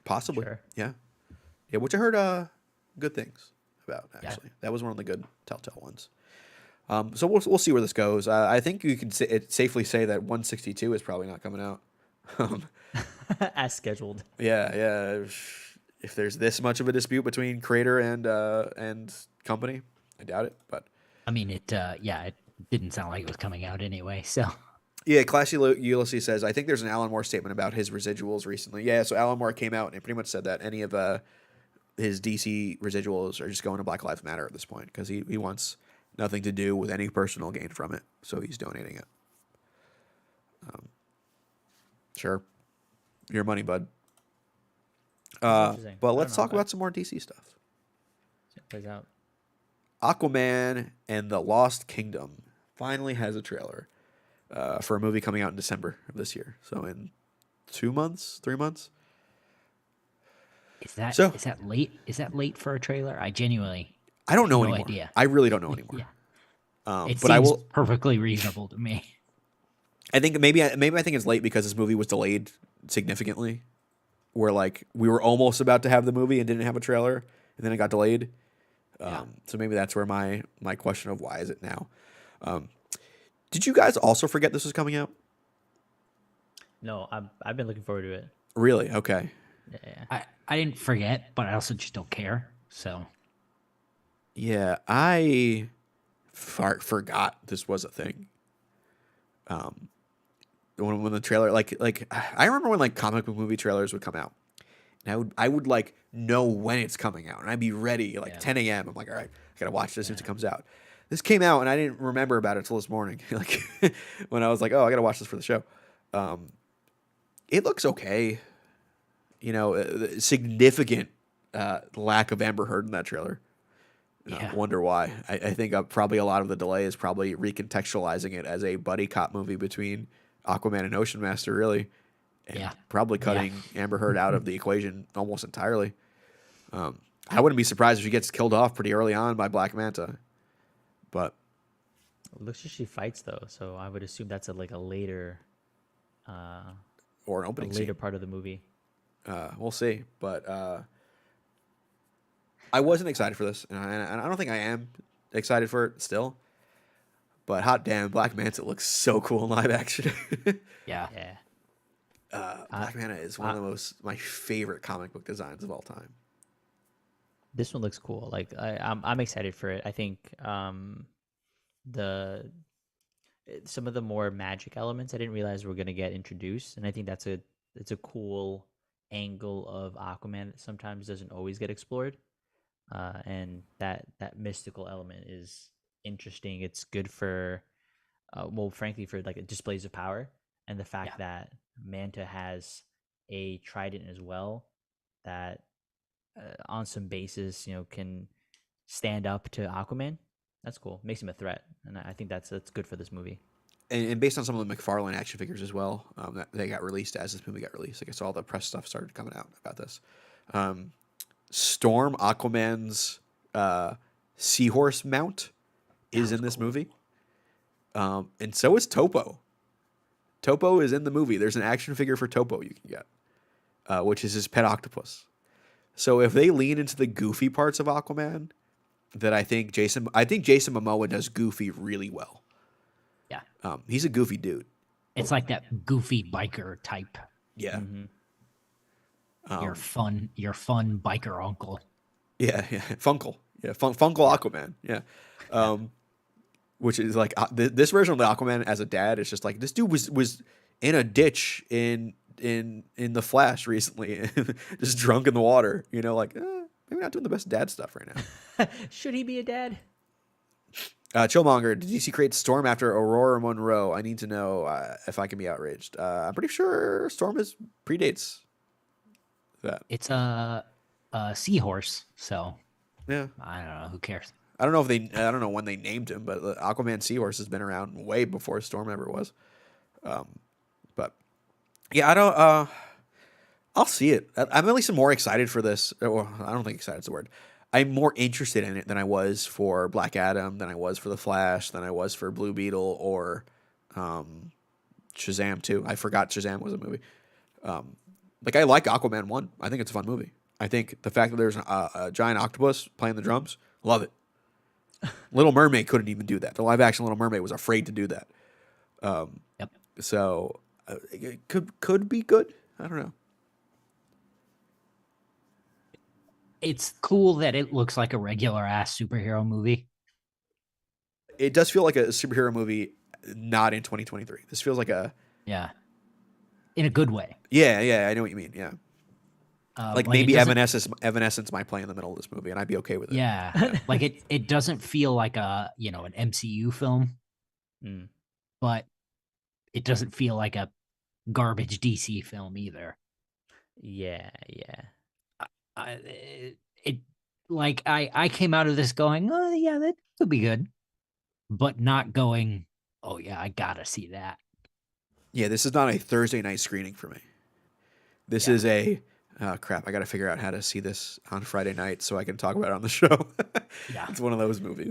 Possibly. Sure. Yeah, which I heard good things about actually. That was one of the good Telltale ones. So we'll see where this goes. I think you can safely say that 162 is probably not coming out. As scheduled. Yeah. If there's this much of a dispute between creator and company, I doubt it. But I mean, it didn't sound like it was coming out anyway. So yeah, Classy Ulysses says I think there's an Alan Moore statement about his residuals recently. Yeah, so Alan Moore came out and he pretty much said that any of his DC residuals are just going to Black Lives Matter at this point because he wants nothing to do with any personal gain from it, so he's donating it. Sure, your money, bud. But let's talk about some more DC stuff. It plays out. Aquaman and the Lost Kingdom finally has a trailer for a movie coming out in December of this year. So in 3 months. Is that late? Is that late for a trailer? I don't know anymore. Idea. I really don't know anymore. It but seems perfectly reasonable to me. I think maybe I think it's late because this movie was delayed significantly. Where like we were almost about to have the movie and didn't have a trailer, and then it got delayed. So maybe that's where my question of why is it now? Did you guys also forget this was coming out? No, I've been looking forward to it. Really? Okay. Yeah. I didn't forget, but I also just don't care. So yeah, I forgot this was a thing. When the trailer, like I remember when like comic book movie trailers would come out, and I would like know when it's coming out, and I'd be ready like Yeah. 10 a.m. I'm like, all right, I gotta watch this as soon as it comes out. This came out, and I didn't remember about it till this morning. Like when I was like, oh, I gotta watch this for the show. It looks okay. You know, significant lack of Amber Heard in that trailer. Yeah. Wonder why. I think probably a lot of the delay is probably recontextualizing it as a buddy cop movie between Aquaman and Ocean Master, really. And Yeah. probably cutting Amber Heard out of the equation almost entirely. I wouldn't be surprised if she gets killed off pretty early on by Black Manta. But It looks like she fights though, so I would assume that's like a later, or an opening scene. part of the movie. We'll see. But I wasn't excited for this, and I don't think I am excited for it still. But hot damn, Black Manta looks so cool in live action. Yeah. Yeah. Black Manta is one of my favorite comic book designs of all time. This one looks cool. Like I'm excited for it. I think the some of the more magic elements I didn't realize were gonna get introduced, and I think it's a cool angle of Aquaman that sometimes doesn't always get explored. And that mystical element is interesting. It's good for, well, frankly, for like displays of power, and the fact that Manta has a trident as well that, on some basis, can stand up to Aquaman. That's cool. Makes him a threat, and I think that's good for this movie. And based on some of the McFarlane action figures as well, that they got released as this movie got released. Like I saw all the press stuff started coming out about this. Storm, Aquaman's seahorse mount, is in this movie. And so is Topo. Topo is in the movie. There's an action figure for Topo you can get, which is his pet octopus. So if they lean into the goofy parts of Aquaman, that I think Jason Momoa does goofy really well. Yeah. He's a goofy dude. It's like that goofy biker type. Yeah. Mm-hmm. Your fun biker uncle. Yeah. Funkle. Yeah. Funkle Aquaman. Yeah. Which is like this version of the Aquaman as a dad is just like, this dude was in a ditch in the Flash recently, just drunk in the water. Like maybe not doing the best dad stuff right now. Should he be a dad? Chillmonger, did DC create Storm after Aurora Monroe? I need to know if I can be outraged. I'm pretty sure Storm predates that. It's a seahorse, so Yeah. I don't know. Who cares? I don't know when they named him, but the Aquaman Seahorse has been around way before Storm ever was. But yeah, I don't. I'll see it. I'm at least more excited for this. Well, I don't think excited is the word. I'm more interested in it than I was for Black Adam, than I was for The Flash, than I was for Blue Beetle or Shazam 2. I forgot Shazam was a movie. Like I like Aquaman 1. I think it's a fun movie. I think the fact that there's a giant octopus playing the drums, love it. Little Mermaid couldn't even do that. The live action Little Mermaid was afraid to do that. Yep. So it could be good. I don't know. It's cool that it looks like a regular ass superhero movie. It does feel like a superhero movie, not in 2023. This feels like Yeah. In a good way. Yeah, I know what you mean. Yeah. Like maybe it Evanescence might play in the middle of this movie, and I'd be okay with it. Yeah. Like it doesn't feel like an MCU film, but it doesn't feel like a garbage DC film either. Yeah. I came out of this going, oh yeah, that could be good, but not going, oh yeah, I gotta see that. Yeah, this is not a Thursday night screening for me. This is a crap. I got to figure out how to see this on Friday night so I can talk about it on the show. Yeah, it's one of those movies.